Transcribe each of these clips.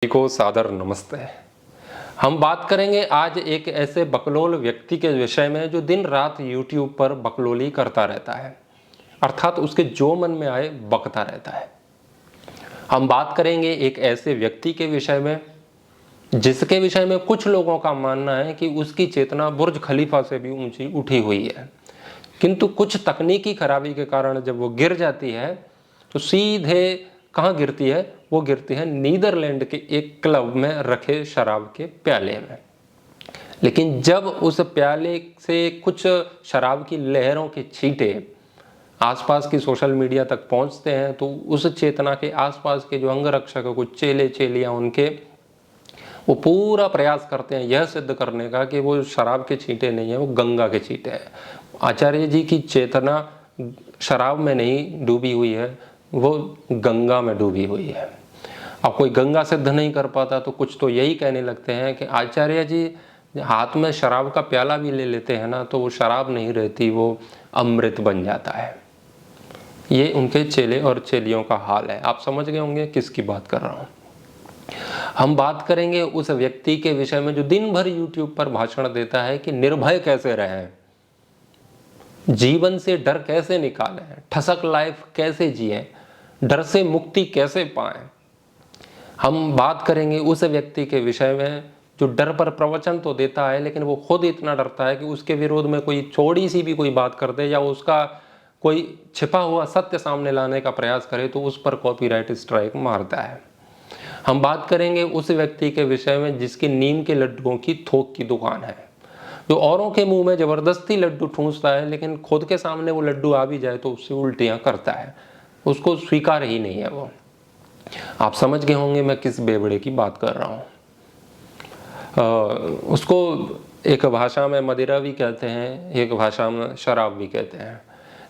को सादर नमस्ते। हम बात करेंगे आज एक ऐसे बकलोल व्यक्ति के विषय में जो दिन रात YouTube पर बकलोली करता रहता है, अर्थात उसके जो मन में आए बकता रहता है। हम बात करेंगे एक ऐसे व्यक्ति के विषय में जिसके विषय में कुछ लोगों का मानना है कि उसकी चेतना बुर्ज खलीफा से भी ऊंची उठी हुई है, किंतु कुछ तकनीकी खराबी के कारण जब वो गिर जाती है तो सीधे कहाँ गिरती है? वो गिरती है नीदरलैंड के एक क्लब में रखे शराब के प्याले में। लेकिन जब उस प्याले से कुछ शराब की लहरों के छींटे आसपास की सोशल मीडिया तक पहुंचते हैं तो उस चेतना के आसपास के जो अंगरक्षक है, कुछ चेले चेलियां उनके, वो पूरा प्रयास करते हैं यह सिद्ध करने का कि वो शराब के छींटे नहीं है, वो गंगा के छींटे हैं। आचार्य जी की चेतना शराब में नहीं डूबी हुई है, वो गंगा में डूबी हुई है। अब कोई गंगा सिद्ध नहीं कर पाता तो कुछ तो यही कहने लगते हैं कि आचार्य जी हाथ में शराब का प्याला भी ले लेते हैं ना तो वो शराब नहीं रहती, वो अमृत बन जाता है। ये उनके चेले और चेलियों का हाल है। आप समझ गए होंगे किसकी बात कर रहा हूँ। हम बात करेंगे उस व्यक्ति के विषय में जो दिन भर YouTube पर भाषण देता है कि निर्भय कैसे रहें, जीवन से डर कैसे निकालें, ठसक लाइफ कैसे जिएं, डर से मुक्ति कैसे पाएं। हम बात करेंगे उस व्यक्ति के विषय में जो डर पर प्रवचन तो देता है लेकिन वो खुद इतना डरता है कि उसके विरोध में कोई छोटी सी भी कोई बात कर दे या उसका कोई छिपा हुआ सत्य सामने लाने का प्रयास करे तो उस पर कॉपीराइट स्ट्राइक मारता है। हम बात करेंगे उस व्यक्ति के विषय में जिसकी नीम के लड्डुओं की थोक की दुकान है, जो औरों के मुंह में जबरदस्ती लड्डू ठूंसता है लेकिन खुद के सामने वो लड्डू आ भी जाए तो उससे उल्टियां करता है, उसको स्वीकार ही नहीं है वो। आप समझ गए होंगे मैं किस बेवड़े की बात कर रहा हूँ। उसको एक भाषा में मदिरा भी कहते हैं, एक भाषा में शराब भी कहते हैं,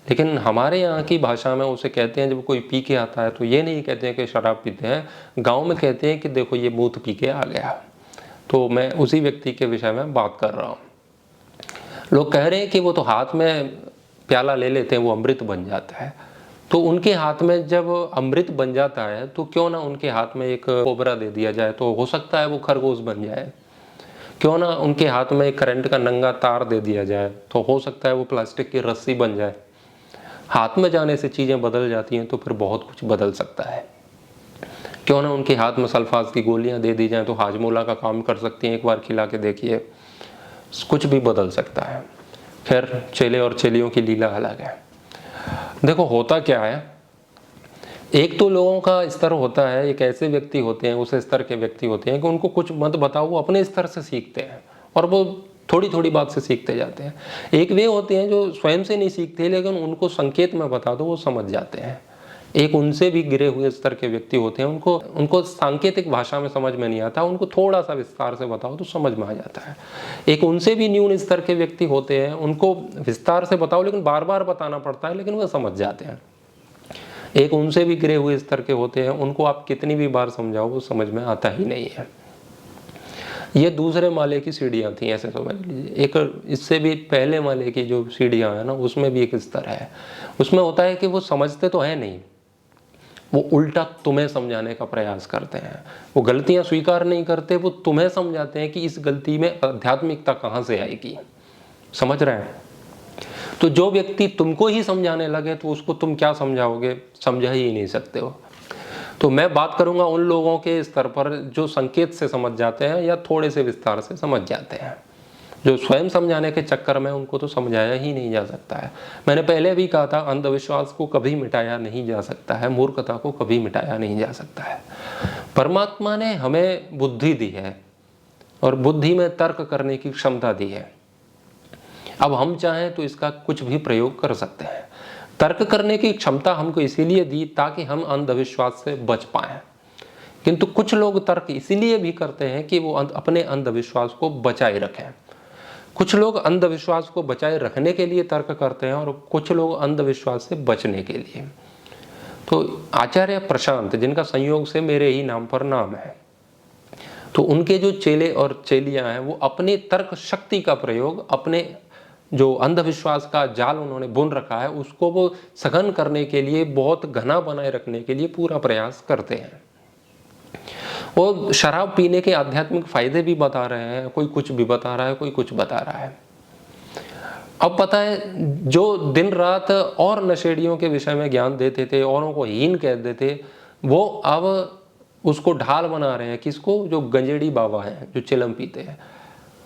लेकिन हमारे यहाँ की भाषा में उसे कहते हैं जब कोई पी के आता है तो ये नहीं कहते हैं कि शराब पीते हैं, गाँव में कहते हैं कि देखो ये बूथ पी के आ गया। तो मैं उसी व्यक्ति के विषय में बात कर रहा हूँ। लोग कह रहे हैं कि वो तो हाथ में प्याला ले लेते हैं वो अमृत बन जाता है, तो उनके हाथ में जब अमृत बन जाता है तो क्यों ना उनके हाथ में एक कोबरा दे दिया जाए, तो हो सकता है वो खरगोश बन जाए। क्यों ना उनके हाथ में एक करंट का नंगा तार दे दिया जाए तो हो सकता है वो प्लास्टिक की रस्सी बन जाए। हाथ में जाने से चीज़ें बदल जाती हैं तो फिर बहुत कुछ बदल सकता है। क्यों ना उनके हाथ में सल्फास की गोलियां दे दी जाएं तो हाजमोला का काम कर सकती हैं, एक बार खिला के देखिए, कुछ भी बदल सकता है। खैर, चेले और चेलियों की लीला अलग है। देखो होता क्या है, एक तो लोगों का स्तर होता है, एक ऐसे व्यक्ति होते हैं, उस स्तर के व्यक्ति होते हैं कि उनको कुछ मत बताओ वो अपने स्तर से सीखते हैं और वो थोड़ी थोड़ी बात से सीखते जाते हैं। एक वे होते हैं जो स्वयं से नहीं सीखते लेकिन उनको संकेत में बता दो वो समझ जाते हैं। एक उनसे भी गिरे हुए स्तर के व्यक्ति होते हैं, उनको सांकेतिक भाषा में समझ में नहीं आता, उनको थोड़ा सा विस्तार से बताओ तो समझ में आ जाता है। एक उनसे भी न्यून स्तर के व्यक्ति होते हैं, उनको विस्तार से बताओ लेकिन बार बार बताना पड़ता है लेकिन वो समझ जाते हैं। एक उनसे भी गिरे हुए स्तर के होते हैं, उनको आप कितनी भी बार समझाओ वो समझ में आता ही नहीं है। ये दूसरे माले की सीढ़ियाँ थी, ऐसे समझ लीजिए। एक इससे भी पहले माले की जो सीढ़ियाँ हैं ना, उसमें भी एक स्तर है। उसमें होता है कि वो समझते तो है नहीं, वो उल्टा तुम्हें समझाने का प्रयास करते हैं। वो गलतियां स्वीकार नहीं करते, वो तुम्हें समझाते हैं कि इस गलती में आध्यात्मिकता कहाँ से आएगी। समझ रहे हैं? तो जो व्यक्ति तुमको ही समझाने लगे तो उसको तुम क्या समझाओगे? समझा ही नहीं सकते हो। तो मैं बात करूंगा उन लोगों के स्तर पर जो संकेत से समझ जाते हैं या थोड़े से विस्तार से समझ जाते हैं। जो स्वयं समझाने के चक्कर में उनको तो समझाया ही नहीं जा सकता है। मैंने पहले भी कहा था, अंधविश्वास को कभी मिटाया नहीं जा सकता है, मूर्खता को कभी मिटाया नहीं जा सकता है। परमात्मा ने हमें बुद्धि दी है और बुद्धि में तर्क करने की क्षमता दी है। अब हम चाहें तो इसका कुछ भी प्रयोग कर सकते हैं। तर्क करने की क्षमता हमको इसीलिए दी ताकि हम अंधविश्वास से बच पाएं, किंतु कुछ लोग तर्क इसीलिए भी करते हैं कि वो अपने अंधविश्वास को बचाए रखें। कुछ लोग अंधविश्वास को बचाए रखने के लिए तर्क करते हैं और कुछ लोग अंधविश्वास से बचने के लिए। तो आचार्य प्रशांत, जिनका संयोग से मेरे ही नाम पर नाम है, तो उनके जो चेले और चेलियां हैं वो अपनी तर्क शक्ति का प्रयोग, अपने जो अंधविश्वास का जाल उन्होंने बुन रखा है उसको वो सघन करने के लिए, बहुत घना बनाए रखने के लिए पूरा प्रयास करते हैं। वो शराब पीने के आध्यात्मिक फायदे भी बता रहे हैं, कोई कुछ भी बता रहा है, कोई कुछ बता रहा है। अब पता है, जो दिन रात और नशेड़ियों के विषय में ज्ञान देते थे, औरों को हीन कह देते, वो अब उसको ढाल बना रहे हैं। किसको? जो गंजेड़ी बाबा हैं, जो चिलम पीते हैं।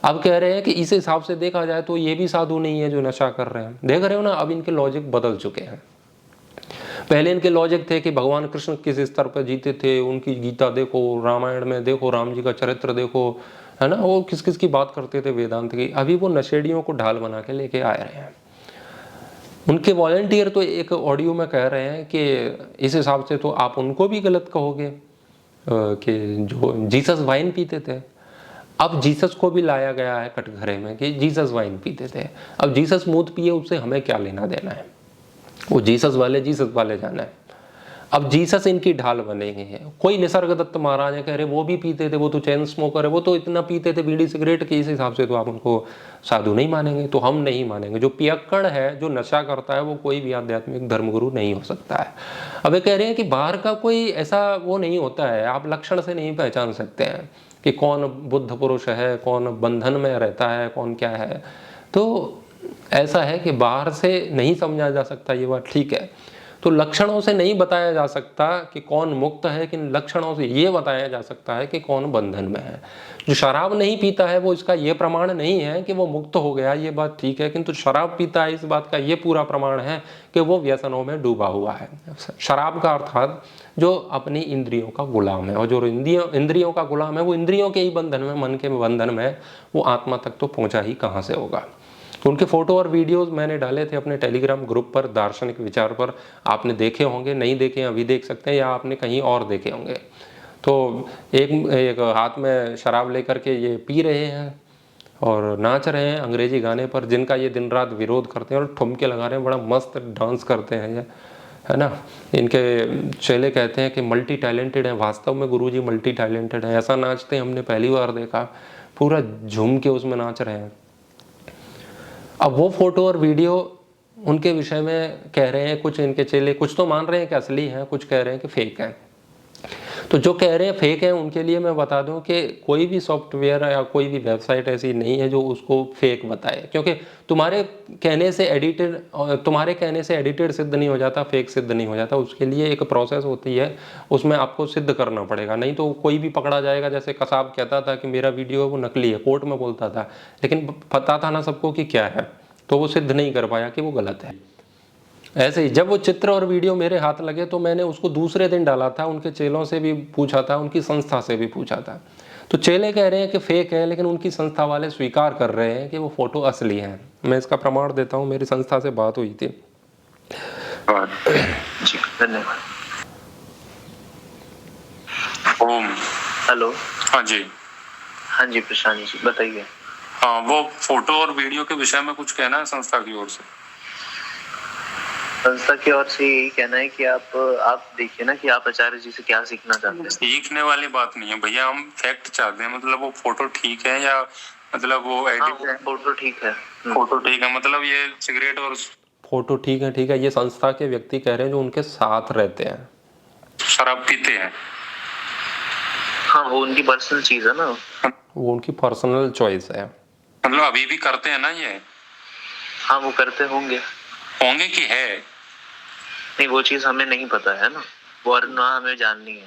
अब कह रहे हैं कि इस हिसाब से देखा जाए तो ये भी साधु नहीं है जो नशा कर रहे हैं। देख रहे हो ना, अब इनके लॉजिक बदल चुके हैं। पहले इनके लॉजिक थे कि भगवान कृष्ण किस स्तर पर जीते थे, उनकी गीता देखो, रामायण में देखो, राम जी का चरित्र देखो, है ना, वो किस किस की बात करते थे वेदांत की। अभी वो नशेड़ियों को ढाल बना के लेके आ रहे हैं। उनके वॉलंटियर तो एक ऑडियो में कह रहे हैं कि इस हिसाब से तो आप उनको भी गलत कहोगे कि जो जीसस वाइन पीते थे। अब जीसस को भी लाया गया है कटघरे में कि जीसस वाइन पीते थे। अब जीसस मूत पिए, उससे हमें क्या लेना देना है? वो जीसस वाले जाना है। अब जीसस इनकी ढाल बनेंगे हैं। कोई निसर्गदत्त महाराज है, कह रहे वो भी पीते थे, वो तो चैन स्मोकर है, वो तो इतना पीते थे बीड़ी सिगरेट के, इस हिसाब से तो आप उनको साधु नहीं मानेंगे। तो हम नहीं मानेंगे। जो पियक्कड़ है, जो नशा करता है, वो कोई भी आध्यात्मिक धर्मगुरु नहीं हो सकता है। अब ये कह रहे हैं कि बाहर का कोई ऐसा वो नहीं होता है, आप लक्षण से नहीं पहचान सकते हैं कि कौन बुद्ध पुरुष है, कौन बंधन में रहता है, कौन क्या है। तो ऐसा है कि बाहर से नहीं समझा जा सकता, ये बात ठीक है। तो लक्षणों से नहीं बताया जा सकता कि कौन मुक्त है, किन लक्षणों से ये बताया जा सकता है कि कौन बंधन में है। जो शराब नहीं पीता है वो इसका ये प्रमाण नहीं है कि वो मुक्त हो गया, ये बात ठीक है, किंतु शराब पीता है इस बात का ये पूरा प्रमाण है कि वो व्यसनों में डूबा हुआ है। शराब का अर्थात जो अपनी इंद्रियों का गुलाम है, और जो इंद्रियों का गुलाम है वो इंद्रियों के ही बंधन में, मन के बंधन में, वो आत्मा तक तो पहुंचा ही कहाँ से होगा। तो उनके फोटो और वीडियोस मैंने डाले थे अपने टेलीग्राम ग्रुप पर, दार्शनिक विचार पर। आपने देखे होंगे, नहीं देखे अभी देख सकते हैं, या आपने कहीं और देखे होंगे। तो एक हाथ में शराब लेकर के ये पी रहे हैं और नाच रहे हैं अंग्रेजी गाने पर, जिनका ये दिन रात विरोध करते हैं और ठुमके लगा रहे हैं, बड़ा मस्त डांस करते हैं ये, है ना। इनके चेले कहते हैं कि मल्टी टैलेंटेड है। वास्तव में गुरुजी मल्टी टैलेंटेड है। ऐसा नाचते हमने पहली बार देखा, पूरा झूम के उसमें नाच रहे हैं। अब वो फोटो और वीडियो उनके विषय में कह रहे हैं कुछ इनके चेले, कुछ तो मान रहे हैं कि असली हैं, कुछ कह रहे हैं कि फेक हैं। तो जो कह रहे हैं फेक है, उनके लिए मैं बता दूं कि कोई भी सॉफ्टवेयर या कोई भी वेबसाइट ऐसी नहीं है जो उसको फेक बताए, क्योंकि तुम्हारे कहने से एडिटेड सिद्ध नहीं हो जाता, फेक सिद्ध नहीं हो जाता। उसके लिए एक प्रोसेस होती है, उसमें आपको सिद्ध करना पड़ेगा, नहीं तो कोई भी पकड़ा जाएगा। जैसे कसाब कहता था कि मेरा वीडियो वो नकली है, कोर्ट में बोलता था, लेकिन पता था ना सबको कि क्या है, तो वो सिद्ध नहीं कर पाया कि वो गलत है। ऐसे ही जब वो चित्र और वीडियो मेरे हाथ लगे तो मैंने उसको दूसरे दिन डाला था, उनके चेलों से भी पूछा था, उनकी संस्था से भी पूछा था। तो चेले कह रहे हैं कि फेक है, लेकिन उनकी संस्था वाले स्वीकार कर रहे हैं कि वो फोटो असली है। मैं इसका प्रमाण देता हूँ, मेरी संस्था से बात हुई थी। जी धन्यवाद। ओम। हेलो। हाँ जी। हाँ जी प्रशांत जी बताइए। हाँ, वो फोटो और वीडियो के विषय में कुछ कहना है संस्था की ओर से? संस्था की ओर से यही कहना है कि आप देखिए ना कि आप आचार्य जी से क्या सीखना चाहते हैं। सीखने वाली बात नहीं है भैया, हम फैक्ट चाहते हैं। मतलब वो फोटो ठीक है या मतलब वो एडिट है? फोटो ठीक है। फोटो ठीक है, मतलब ये सिगरेट और फोटो ठीक है, ठीक है, ये संस्था के व्यक्ति कह रहे हैं जो उनके साथ रहते हैं, शराब पीते हैं। हाँ वो उनकी पर्सनल चीज है ना, वो उनकी पर्सनल चॉइस है। मतलब अभी भी करते हैं ना ये? हाँ वो करते होंगे कि है? नहीं वो चीज हमें नहीं पता है ना, वो और ना हमें जाननी है।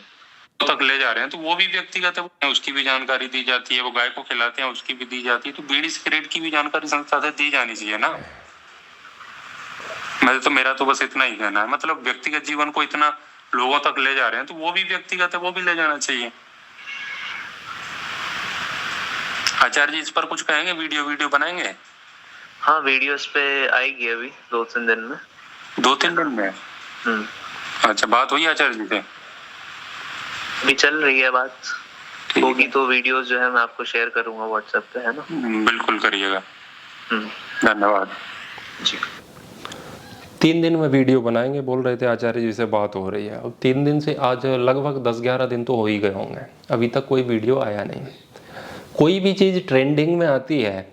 तक ले जा रहे हैं तो वो भी व्यक्तिगत है, उसकी भी जानकारी दी जाती है। वो गाय को खिलाते हैं, उसकी भी दी जाती है। तो बीड़ी सिगरेट की भी जानकारी संस्था से दी जानी चाहिए ना। मेरा तो बस इतना ही कहना है। मतलब व्यक्तिगत जीवन को इतना लोगों तक ले जा रहे हैं तो वो भी व्यक्तिगत है, वो भी ले जाना चाहिए। आचार्य जी इस पर कुछ कहेंगे? वीडियो बनाएंगे? हाँ वीडियोस पे आएगी अभी 2-3 दिन में। 2-3 दिन में? अच्छा, बात हुई आचार्य जी से? अभी चल रही है बात, होगी तो वीडियोस जो है मैं आपको शेयर करूंगा व्हाट्सएप पे, है ना। बिल्कुल करिएगा। धन्यवाद जी। 3 दिन में वीडियो बनाएंगे बोल रहे थे, आचार्य जी से बात हो रही है। अब 3 दिन से आज लगभग 10-11 दिन तो हो ही गए होंगे, अभी तक कोई वीडियो आया नहीं। कोई भी चीज़ ट्रेंडिंग में आती है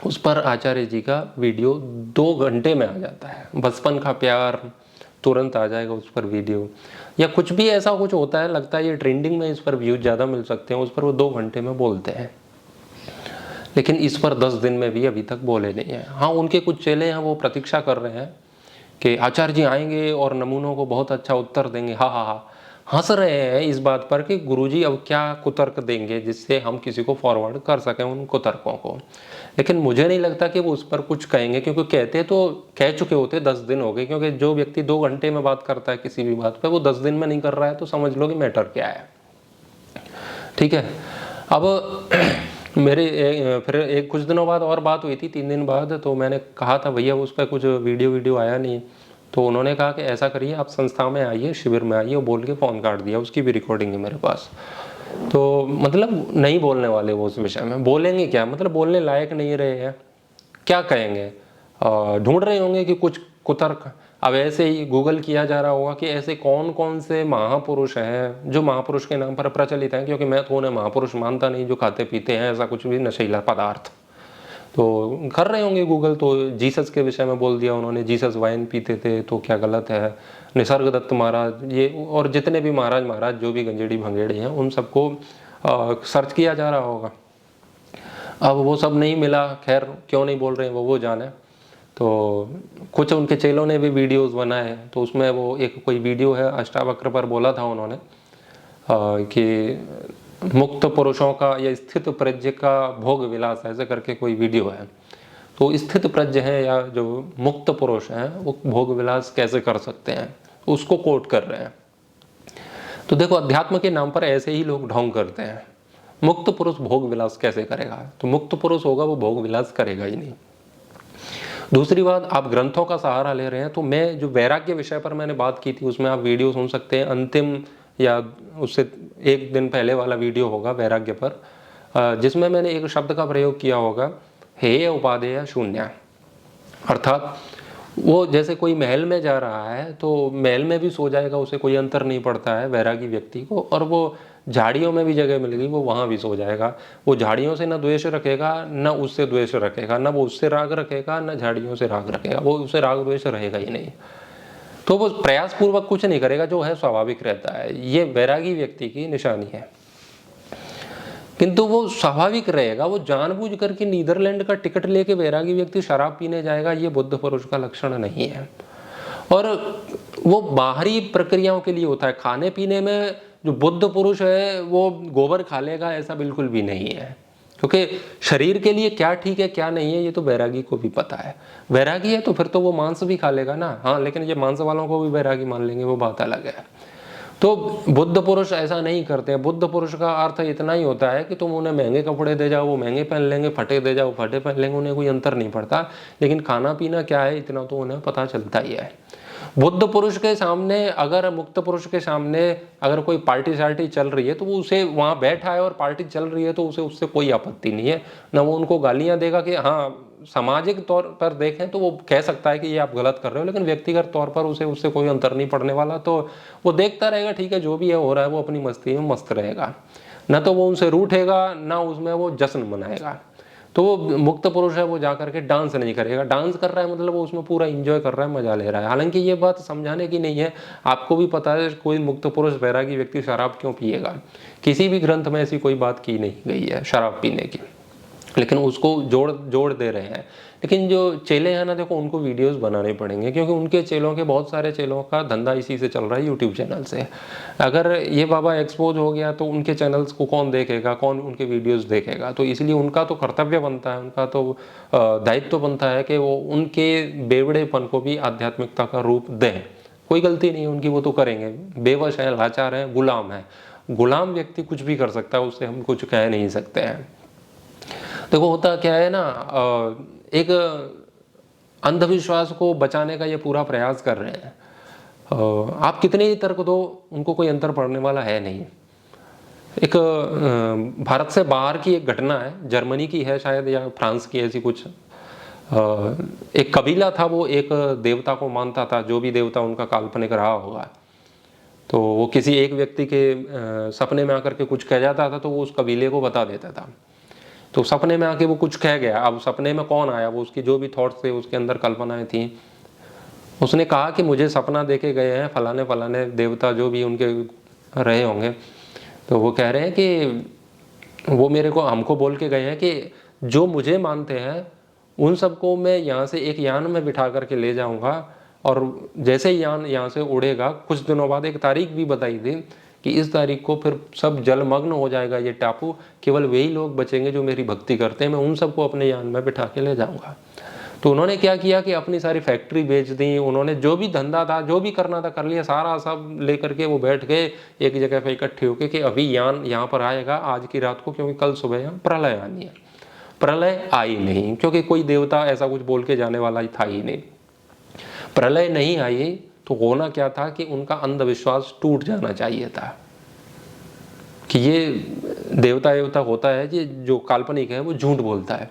उस पर आचार्य जी का वीडियो 2 घंटे में आ जाता है। बचपन का प्यार, तुरंत आ जाएगा उस पर वीडियो, या कुछ भी ऐसा कुछ होता है, लगता है ये ट्रेंडिंग में, इस पर व्यूज ज़्यादा मिल सकते हैं, उस पर वो 2 घंटे में बोलते हैं। लेकिन इस पर 10 दिन में भी अभी तक बोले नहीं हैं। हाँ, उनके कुछ चेले हैं, वो प्रतीक्षा कर रहे हैं कि आचार्य जी आएंगे और नमूनों को बहुत अच्छा उत्तर देंगे। हा हा हा, हंस रहे हैं इस बात पर कि गुरुजी अब क्या कुतर्क देंगे जिससे हम किसी को फॉरवर्ड कर सकें उन कुतर्कों को। लेकिन मुझे नहीं लगता कि वो उस पर कुछ कहेंगे, क्योंकि कहते तो कह चुके होते 10 दिन हो गए। क्योंकि जो व्यक्ति 2 घंटे में बात करता है किसी भी बात पर, वो 10 दिन में नहीं कर रहा है, तो समझ लो कि मैटर क्या है। ठीक है। अब फिर एक कुछ दिनों बाद और बात हुई थी, 3 दिन बाद, तो मैंने कहा था भैया उस पर कुछ वीडियो आया नहीं। तो उन्होंने कहा कि ऐसा करिए, आप संस्था में आइए, शिविर में आइए, वो बोल के फ़ोन काट दिया। उसकी भी रिकॉर्डिंग है मेरे पास। तो मतलब नहीं बोलने वाले वो उस विषय में, बोलेंगे क्या, मतलब बोलने लायक नहीं रहे हैं, क्या कहेंगे। ढूंढ रहे होंगे कि कुछ कुतर्क। अब ऐसे ही गूगल किया जा रहा होगा कि ऐसे कौन कौन से महापुरुष हैं जो महापुरुष के नाम पर प्रचलित हैं, क्योंकि मैं तो उन्हें महापुरुष मानता नहीं जो खाते पीते हैं ऐसा कुछ भी नशीला पदार्थ। तो कर रहे होंगे गूगल। तो जीसस के विषय में बोल दिया उन्होंने, जीसस वाइन पीते थे तो क्या गलत है। निसर्गदत्त महाराज, ये और जितने भी महाराज जो भी गंजेड़ी भंगेड़ी हैं, उन सबको सर्च किया जा रहा होगा। अब वो सब नहीं मिला, खैर क्यों नहीं बोल रहे हैं वो जाने। तो कुछ उनके चेलों ने भी वीडियोस बनाए, तो उसमें वो एक कोई वीडियो है अष्टावक्र पर बोला था उन्होंने कि मुक्त पुरुषों का या स्थित प्रज्ञ का भोग विलास, ऐसे करके कोई वीडियो है। तो स्थित प्रज्ञ है या जो मुक्त पुरुष हैं वो भोग विलास कैसे कर सकते हैं, उसको कोट कर रहे हैं। तो देखो, अध्यात्म के नाम पर ऐसे ही लोग ढोंग करते हैं। मुक्त पुरुष भोग विलास कैसे करेगा, तो मुक्त पुरुष होगा वो भोग विलास करेगा ही नहीं। दूसरी बात, आप ग्रंथों का सहारा ले रहे हैं, तो मैं जो वैराग्य विषय पर मैंने बात की थी उसमें आप वीडियो सुन सकते हैं। अंतिम या उससे 1 दिन पहले वाला वीडियो होगा वैराग्य पर, जिसमें मैंने एक शब्द का प्रयोग किया होगा, हेय उपादेय शून्य। अर्थात वो जैसे कोई महल में जा रहा है तो महल में भी सो जाएगा, उसे कोई अंतर नहीं पड़ता है वैरागी व्यक्ति को, और वो झाड़ियों में भी जगह मिल गई वो वहाँ भी सो जाएगा। वो झाड़ियों से न द्वेष रखेगा, न उससे द्वेष रखेगा, न वो उससे राग रखेगा, न झाड़ियों से राग रखेगा, वो उससे राग द्वेष रहेगा ही नहीं। तो वो प्रयास पूर्वक कुछ नहीं करेगा, जो है स्वाभाविक रहता है। ये वैरागी व्यक्ति की निशानी है। किंतु वो स्वाभाविक रहेगा, वो जानबूझ करके नीदरलैंड का टिकट लेके वैरागी व्यक्ति शराब पीने जाएगा, ये बुद्ध पुरुष का लक्षण नहीं है। और वो बाहरी प्रक्रियाओं के लिए होता है। खाने पीने में जो बुद्ध पुरुष है वो गोबर खा लेगा, ऐसा बिल्कुल भी नहीं है। क्योंकि शरीर के लिए क्या ठीक है क्या नहीं है ये तो वैरागी को भी पता है। वैरागी है तो फिर तो वो मांस भी खा लेगा ना। हाँ, लेकिन ये मांस वालों को भी वैरागी मान लेंगे, वो बात अलग है। तो बुद्ध पुरुष ऐसा नहीं करते हैं। बुद्ध पुरुष का अर्थ इतना ही होता है कि तुम उन्हें महंगे कपड़े दे जाओ वो महंगे पहन लेंगे, फटे दे जाओ फटे पहन लेंगे, उन्हें कोई अंतर नहीं पड़ता। लेकिन खाना पीना क्या है इतना तो उन्हें पता चलता ही है। बुद्ध पुरुष के सामने अगर मुक्त पुरुष के सामने अगर कोई पार्टी शार्टी चल रही है तो वो उसे वहाँ बैठा है और पार्टी चल रही है तो उसे उससे कोई आपत्ति नहीं है। न वो उनको गालियाँ देगा कि हाँ, सामाजिक तौर पर देखें तो वो कह सकता है कि ये आप गलत कर रहे हो, लेकिन व्यक्तिगत तौर पर उसे उससे कोई अंतर नहीं पड़ने वाला। तो वो देखता रहेगा, ठीक है जो भी है हो रहा है, वो अपनी मस्ती में मस्त रहेगा। न तो वो उनसे रूठेगा, ना उसमें वो जश्न मनाएगा। तो वो मुक्त पुरुष है, वो जा करके डांस नहीं करेगा। डांस कर रहा है मतलब वो उसमें पूरा एंजॉय कर रहा है, मजा ले रहा है। हालांकि ये बात समझाने की नहीं है, आपको भी पता है कोई मुक्त पुरुष वैरागी व्यक्ति शराब क्यों पिएगा। किसी भी ग्रंथ में ऐसी कोई बात की नहीं गई है शराब पीने की, लेकिन उसको जोड़ दे रहे हैं। लेकिन जो चेले हैं ना, देखो उनको वीडियोस बनाने पड़ेंगे, क्योंकि उनके चेलों के बहुत सारे चेलों का धंधा इसी से चल रहा है, यूट्यूब चैनल से। अगर ये बाबा एक्सपोज हो गया तो उनके चैनल्स को कौन देखेगा, कौन उनके वीडियोस देखेगा। तो इसलिए उनका तो कर्तव्य बनता है, उनका तो दायित्व बनता है कि वो उनके बेवड़ेपन को भी आध्यात्मिकता का रूप दें। कोई गलती नहीं है उनकी, वो तो करेंगे। बेवश हैं, लाचार हैं, गुलाम हैं। गुलाम व्यक्ति कुछ भी कर सकता है, उससे हम कुछ कह नहीं सकते हैं। देखो होता क्या है ना, एक अंधविश्वास को बचाने का ये पूरा प्रयास कर रहे हैं। आप कितने ही तर्क दो, उनको कोई अंतर पड़ने वाला है नहीं। एक भारत से बाहर की एक घटना है, जर्मनी की है शायद या फ्रांस की, ऐसी कुछ। एक कबीला था, वो एक देवता को मानता था, जो भी देवता उनका काल्पनिक रहा होगा। तो वो किसी एक व्यक्ति के सपने में आकर के कुछ कह जाता था तो वो उस कबीले को बता देता था। तो सपने में आके वो कुछ कह गया, अब सपने में कौन आया, वो उसकी जो भी थॉट्स थे उसके अंदर कल्पनाएं थी, उसने कहा कि मुझे सपना देके गए हैं फलाने फलाने देवता जो भी उनके रहे होंगे, तो वो कह रहे हैं कि वो मेरे को हमको बोल के गए हैं कि जो मुझे मानते हैं उन सबको मैं यहाँ से एक यान में बिठा करके ले जाऊँगा, और जैसे ही यान यहाँ से उड़ेगा कुछ दिनों बाद एक तारीख भी बताई थी कि इस तारीख को फिर सब जलमग्न हो जाएगा ये टापू, केवल वही लोग बचेंगे जो मेरी भक्ति करते हैं, मैं उन सबको अपने यान में बिठा के ले जाऊँगा। तो उन्होंने क्या किया कि अपनी सारी फैक्ट्री बेच दी, उन्होंने जो भी धंधा था जो भी करना था कर लिया, सारा सब लेकर के वो बैठ गए एक जगह पे इकट्ठे होके कि अभी यान यहाँ पर आएगा आज की रात को, क्योंकि कल सुबह यहाँ प्रलय आनी है। प्रलय आई नहीं, क्योंकि कोई देवता ऐसा कुछ बोल के जाने वाला ही था ही नहीं। प्रलय नहीं आई तो होना क्या था कि उनका अंधविश्वास टूट जाना चाहिए था कि ये देवता होता है कि जो काल्पनिक है वो झूठ बोलता है,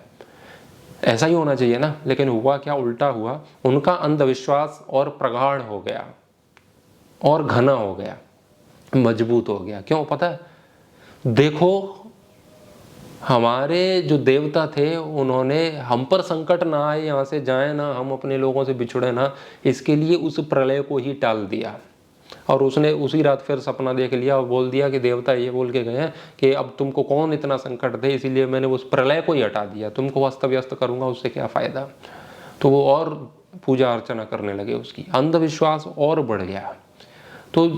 ऐसा ही होना चाहिए ना। लेकिन हुआ क्या, उल्टा हुआ। उनका अंधविश्वास और प्रगाढ़ हो गया और घना हो गया, मजबूत हो गया। क्यों पता है? देखो हमारे जो देवता थे उन्होंने हम पर संकट ना आए, यहाँ से जाए ना, हम अपने लोगों से बिछड़े ना, इसके लिए उस प्रलय को ही टाल दिया। और उसने उसी रात फिर सपना देख लिया और बोल दिया कि देवता ये बोल के गए हैं कि अब तुमको कौन इतना संकट दे, इसीलिए मैंने उस प्रलय को ही हटा दिया, तुमको अस्त व्यस्त करूंगा, उससे क्या फायदा। तो वो और पूजा अर्चना करने लगे, उसकी अंधविश्वास और बढ़ गया। तो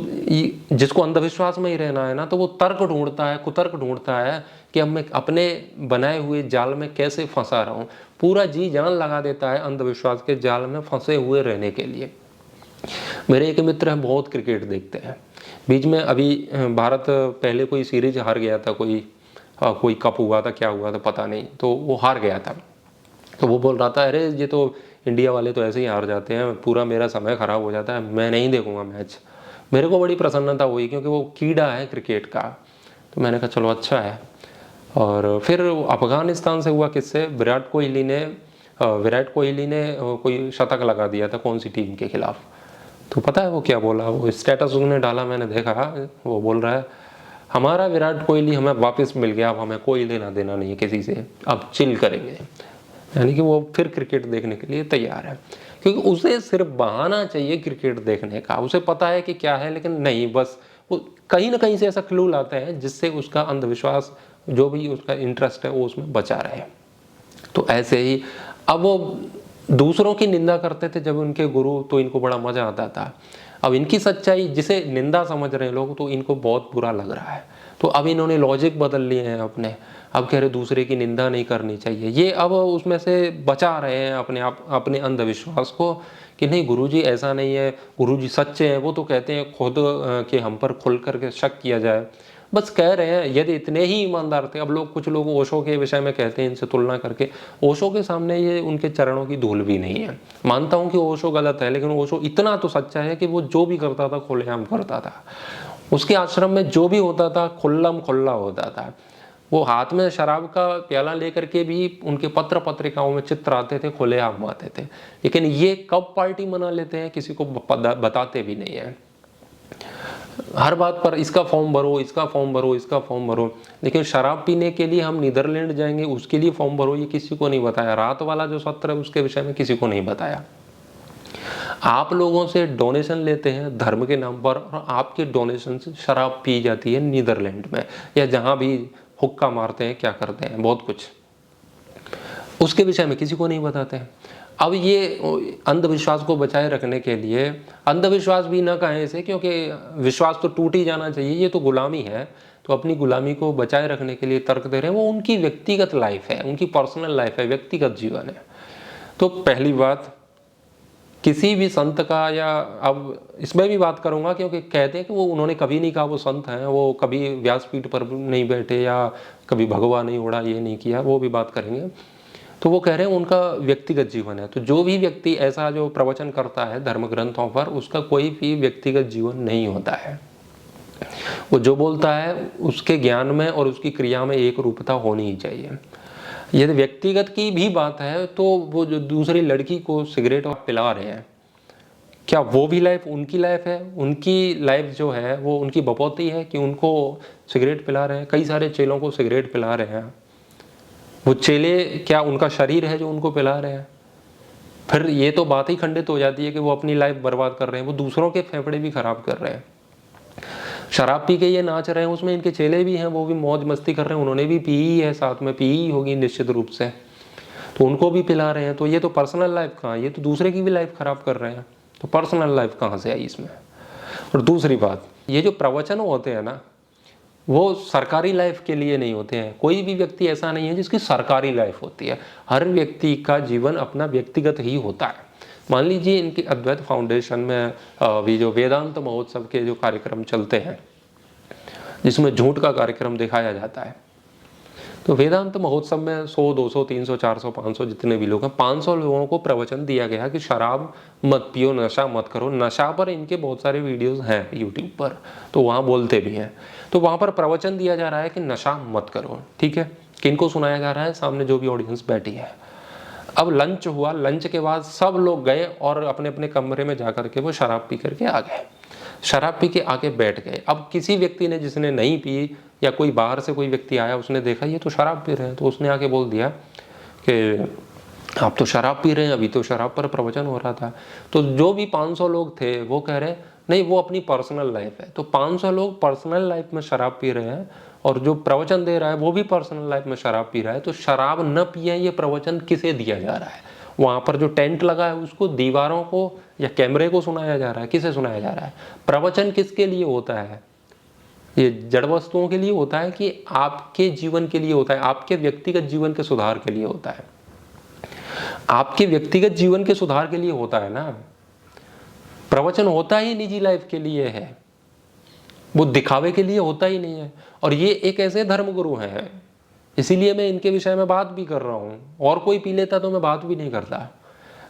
जिसको अंधविश्वास में ही रहना है ना, तो वो तर्क ढूंढता है, कुतर्क ढूंढता है कि अब मैं अपने बनाए हुए जाल में कैसे फंसा रहा हूँ। पूरा जी जान लगा देता है अंधविश्वास के जाल में फंसे हुए रहने के लिए। मेरे एक मित्र हैं, बहुत क्रिकेट देखते हैं। बीच में अभी भारत पहले कोई सीरीज हार गया था, कोई कप हुआ था, क्या हुआ था पता नहीं, तो वो हार गया था। तो वो बोल रहा था अरे ये तो इंडिया वाले तो ऐसे ही हार जाते हैं, पूरा मेरा समय खराब हो जाता है, मैं नहीं देखूंगा मैच। मेरे को बड़ी प्रसन्नता हुई क्योंकि वो कीड़ा है क्रिकेट का। तो मैंने कहा चलो अच्छा है। और फिर अफगानिस्तान से हुआ किससे, विराट कोहली ने कोई शतक लगा दिया था कौन सी टीम के खिलाफ। तो पता है वो क्या बोला, वो स्टेटस उसने डाला, मैंने देखा, वो बोल रहा है हमारा विराट कोहली हमें वापस मिल गया, अब हमें कोई लेना देना नहीं है किसी से, अब चिल करेंगे। यानी कि वो फिर क्रिकेट देखने के लिए तैयार है, क्योंकि उसे सिर्फ बहाना चाहिए क्रिकेट देखने का। उसे पता है कि क्या है, लेकिन नहीं, बस वो कहीं ना कहीं से ऐसा क्लू लाते हैं जिससे उसका अंधविश्वास, जो भी उसका इंटरेस्ट है, वो उसमें बचा रहे। तो ऐसे ही अब वो दूसरों की निंदा करते थे जब उनके गुरु, तो इनको बड़ा मजा आता था। अब इनकी सच्चाई जिसे निंदा समझ रहे हैं लोग, तो इनको बहुत बुरा लग रहा है। तो अब इन्होंने लॉजिक बदल लिए हैं अपने, अब कह रहे दूसरे की निंदा नहीं करनी चाहिए। ये अब उसमें से बचा रहे हैं अपने अंधविश्वास को कि नहीं गुरुजी ऐसा नहीं है, गुरुजी सच्चे हैं। वो तो कहते हैं खुद कि हम पर खुल करके शक किया जाए, बस कह रहे हैं। यदि इतने ही ईमानदार थे, अब कुछ लोग ओशो के विषय में कहते हैं इनसे तुलना करके, ओशो के सामने ये उनके चरणों की धूल भी नहीं है। मानता हूँ कि ओशो गलत है, लेकिन ओशो इतना तो सच्चा है कि वो जो भी करता था खुलेआम करता था। उसके आश्रम में जो भी होता था खुल्लम खुल्ला होता था। वो हाथ में शराब का प्याला लेकर के भी उनके पत्र पत्रिकाओं में चित्र आते थे, खुलेआम आते थे। लेकिन ये कब पार्टी मना लेते हैं किसी को बताते भी नहीं है। हर बात पर इसका फॉर्म भरो, इसका फॉर्म भरो, इसका फॉर्म भरो। लेकिन शराब पीने के लिए हम नीदरलैंड जाएंगे, उसके लिए फॉर्म भरो, ये किसी को नहीं बताया। रात वाला जो सत्र है उसके विषय में किसी को नहीं बताया। आप लोगों से डोनेशन लेते हैं धर्म के नाम पर, और आपके डोनेशन से शराब पी जाती है नीदरलैंड में, या जहां भी हुक्का मारते हैं, क्या करते हैं, बहुत कुछ उसके विषय में किसी को नहीं बताते हैं। अब ये अंधविश्वास को बचाए रखने के लिए, अंधविश्वास भी ना कहें इसे, क्योंकि विश्वास तो टूट ही जाना चाहिए, ये तो गुलामी है। तो अपनी गुलामी को बचाए रखने के लिए तर्क दे रहे हैं। वो उनकी व्यक्तिगत लाइफ है, उनकी पर्सनल लाइफ है, व्यक्तिगत जीवन है। तो पहली बात, किसी भी संत का, या अब इसमें भी बात करूंगा क्योंकि कहते हैं कि वो उन्होंने कभी नहीं कहा वो संत हैं, वो कभी व्यासपीठ पर नहीं बैठे या कभी भगवा नहीं उड़ा, ये नहीं किया, वो भी बात करेंगे। तो वो कह रहे हैं उनका व्यक्तिगत जीवन है। तो जो भी व्यक्ति ऐसा जो प्रवचन करता है धर्म ग्रंथों पर, उसका कोई भी व्यक्तिगत जीवन नहीं होता है। वो जो बोलता है उसके ज्ञान में और उसकी क्रिया में एक रूपता होनी ही चाहिए। यदि व्यक्तिगत की भी बात है, तो वो जो दूसरी लड़की को सिगरेट पिला रहे हैं, क्या वो भी लाइफ उनकी लाइफ है? उनकी लाइफ जो है वो उनकी बपौती है कि उनको सिगरेट पिला रहे हैं? कई सारे चेलों को सिगरेट पिला रहे हैं, वो चेले क्या उनका शरीर है जो उनको पिला रहे हैं? फिर ये तो बात ही खंडित हो जाती है कि वो अपनी लाइफ बर्बाद कर रहे हैं, वो दूसरों के फेफड़े भी खराब कर रहे हैं। शराब पी के ये नाच रहे हैं, उसमें इनके चेले भी हैं, वो भी मौज मस्ती कर रहे हैं, उन्होंने भी पी ही है, साथ में पी ही होगी निश्चित रूप से, तो उनको भी पिला रहे हैं। तो ये तो पर्सनल लाइफ कहाँ, ये तो दूसरे की भी लाइफ खराब कर रहे हैं, तो पर्सनल लाइफ कहाँ से आई इसमें। और दूसरी बात, ये जो प्रवचन होते हैं ना, वो सरकारी लाइफ के लिए नहीं होते हैं। कोई भी व्यक्ति ऐसा नहीं है जिसकी सरकारी लाइफ होती है, हर व्यक्ति का जीवन अपना व्यक्तिगत ही होता है। मान लीजिए इनकी अद्वैत फाउंडेशन में अभी जो वेदांत महोत्सव के जो कार्यक्रम चलते हैं, जिसमें झूठ का कार्यक्रम दिखाया जाता है, तो वेदांत महोत्सव में 100, 200, 300, 400, 500 जितने भी लोग हैं, 500 लोगों को प्रवचन दिया गया कि शराब मत पियो, नशा मत करो। नशा पर इनके बहुत सारे वीडियोस हैं यूट्यूब पर, तो वहाँ बोलते भी हैं। तो वहाँ पर प्रवचन दिया जा रहा है कि नशा मत करो, ठीक है। किनको सुनाया जा रहा है? सामने जो भी ऑडियंस बैठी है। अब लंच हुआ, लंच के बाद सब लोग गए और अपने अपने कमरे में जाकर के वो शराब पी करके आ गए, शराब पी के आके बैठ गए। अब किसी व्यक्ति ने, जिसने नहीं पी, या कोई बाहर से कोई व्यक्ति आया, उसने देखा ये तो शराब पी रहे हैं, तो उसने आके बोल दिया कि आप तो शराब पी रहे हैं, अभी तो शराब पर प्रवचन हो रहा था। तो जो भी 500 लोग थे वो कह रहे नहीं, वो अपनी पर्सनल लाइफ है। तो 500 लोग पर्सनल लाइफ में शराब पी रहे हैं और जो प्रवचन दे रहा है वो भी पर्सनल लाइफ में शराब पी रहा है, तो शराब न पिए ये प्रवचन किसे दिया जा रहा है? वहाँ पर जो टेंट लगा है उसको, दीवारों को या कैमरे को सुनाया जा रहा है? किसे सुनाया जा रहा है? प्रवचन किसके लिए होता है? ये जड़ वस्तुओं के लिए होता है कि आपके जीवन के लिए होता है? आपके व्यक्तिगत जीवन के सुधार के लिए होता है। आपके व्यक्तिगत जीवन के सुधार के लिए होता है ना। प्रवचन होता ही निजी लाइफ के लिए है, वो दिखावे के लिए होता ही नहीं है। और ये एक ऐसे धर्मगुरु हैं, इसीलिए मैं इनके विषय में बात भी कर रहा हूँ। और कोई पी लेता तो मैं बात भी नहीं करता।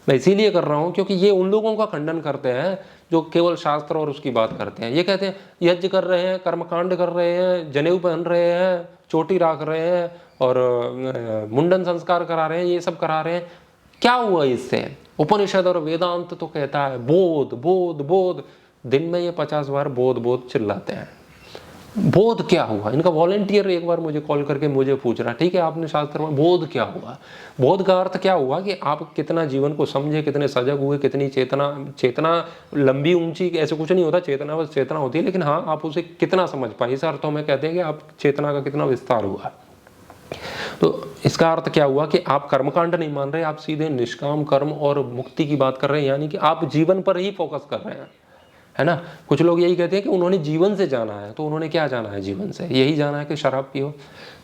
मैं इसीलिए कर रहा हूँ क्योंकि ये उन लोगों का खंडन करते हैं जो केवल शास्त्र और उसकी बात करते हैं। ये कहते हैं यज्ञ कर रहे हैं, कर्मकांड कर रहे हैं, जनेऊ पहन रहे हैं, चोटी रख रहे हैं और मुंडन संस्कार करा रहे हैं, ये सब करा रहे हैं। क्या हुआ इससे? उपनिषद और वेदांत तो कहता है बोध बोध बोध। दिन में ये 50 बार बोध बोध चिल्लाते हैं। बोध क्या हुआ? इनका वॉलंटियर एक बार मुझे कॉल करके मुझे पूछ रहा, ठीक है आपने शास्त्र में, बोध क्या हुआ? बोध का अर्थ क्या हुआ कि आप कितना जीवन को समझे, कितने सजग हुए, कितनी चेतना लंबी ऊंची, ऐसे कुछ नहीं होता। चेतना बस चेतना होती है, लेकिन हाँ आप उसे कितना समझ पाए, इस अर्थों में कहते हैं कि आप चेतना का कितना विस्तार हुआ। तो इसका अर्थ क्या हुआ कि आप कर्मकांड नहीं मान रहे, आप सीधे निष्काम कर्म और मुक्ति की बात कर रहे हैं, यानी कि आप जीवन पर ही फोकस कर रहे हैं, है ना। कुछ लोग यही कहते हैं कि उन्होंने जीवन से जाना है, तो उन्होंने क्या जाना है जीवन से? यही जाना है कि शराब पियो।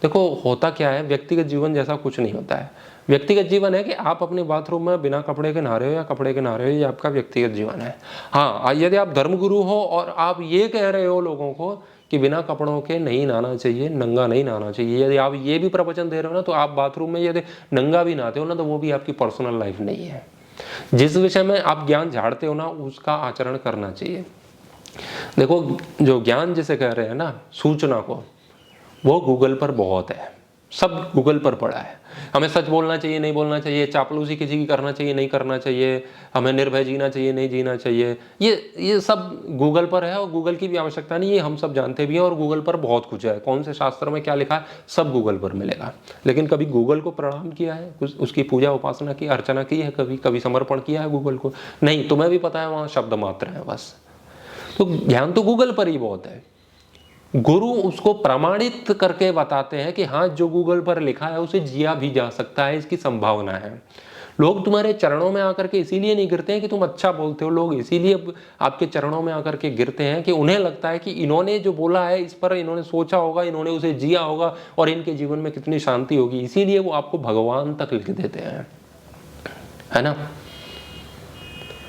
देखो होता क्या है, व्यक्तिगत जीवन जैसा कुछ नहीं होता है। व्यक्तिगत जीवन है कि आप अपने बाथरूम में बिना कपड़े के नहा रहे हो या कपड़े के नहा रहे हो, ये आपका व्यक्तिगत जीवन है। हाँ, यदि आप धर्मगुरु हो और आप ये कह रहे हो लोगों को कि बिना कपड़ों के नहीं नहाना चाहिए, नंगा नहीं नहाना चाहिए, यदि आप ये भी प्रवचन दे रहे हो ना, तो आप बाथरूम में यदि नंगा भी नहाते हो ना, तो वो भी आपकी पर्सनल लाइफ नहीं है। जिस विषय में आप ज्ञान झाड़ते हो ना, उसका आचरण करना चाहिए। देखो जो ज्ञान जिसे कह रहे हैं ना, सूचना को, वो गूगल पर बहुत है, सब गूगल पर पड़ा है। हमें सच बोलना चाहिए, नहीं बोलना चाहिए, चापलूसी किसी की करना चाहिए, नहीं करना चाहिए, हमें निर्भय जीना चाहिए, नहीं जीना चाहिए, ये सब गूगल पर है। और गूगल की भी आवश्यकता नहीं, ये हम सब जानते भी हैं। और गूगल पर बहुत कुछ है, कौन से शास्त्र में क्या लिखा है सब गूगल पर मिलेगा। लेकिन कभी गूगल को प्रणाम किया है, उसकी पूजा उपासना की, अर्चना की है, कभी समर्पण किया है गूगल को? नहीं। तुम्हें भी पता है वहाँ शब्द मात्र है बस। तो ज्ञान तो गूगल पर ही बहुत है। गुरु उसको प्रमाणित करके बताते हैं कि हाँ जो गूगल पर लिखा है उसे जिया भी जा सकता है, इसकी संभावना है। लोग तुम्हारे चरणों में आकर के इसीलिए नहीं गिरते हैं कि तुम अच्छा बोलते हो, लोग इसीलिए आपके चरणों में आकर के गिरते हैं कि उन्हें लगता है कि इन्होंने जो बोला है इस पर इन्होंने सोचा होगा, इन्होंने उसे जिया होगा और इनके जीवन में कितनी शांति होगी, इसीलिए वो आपको भगवान तक लिख देते हैं, है ना।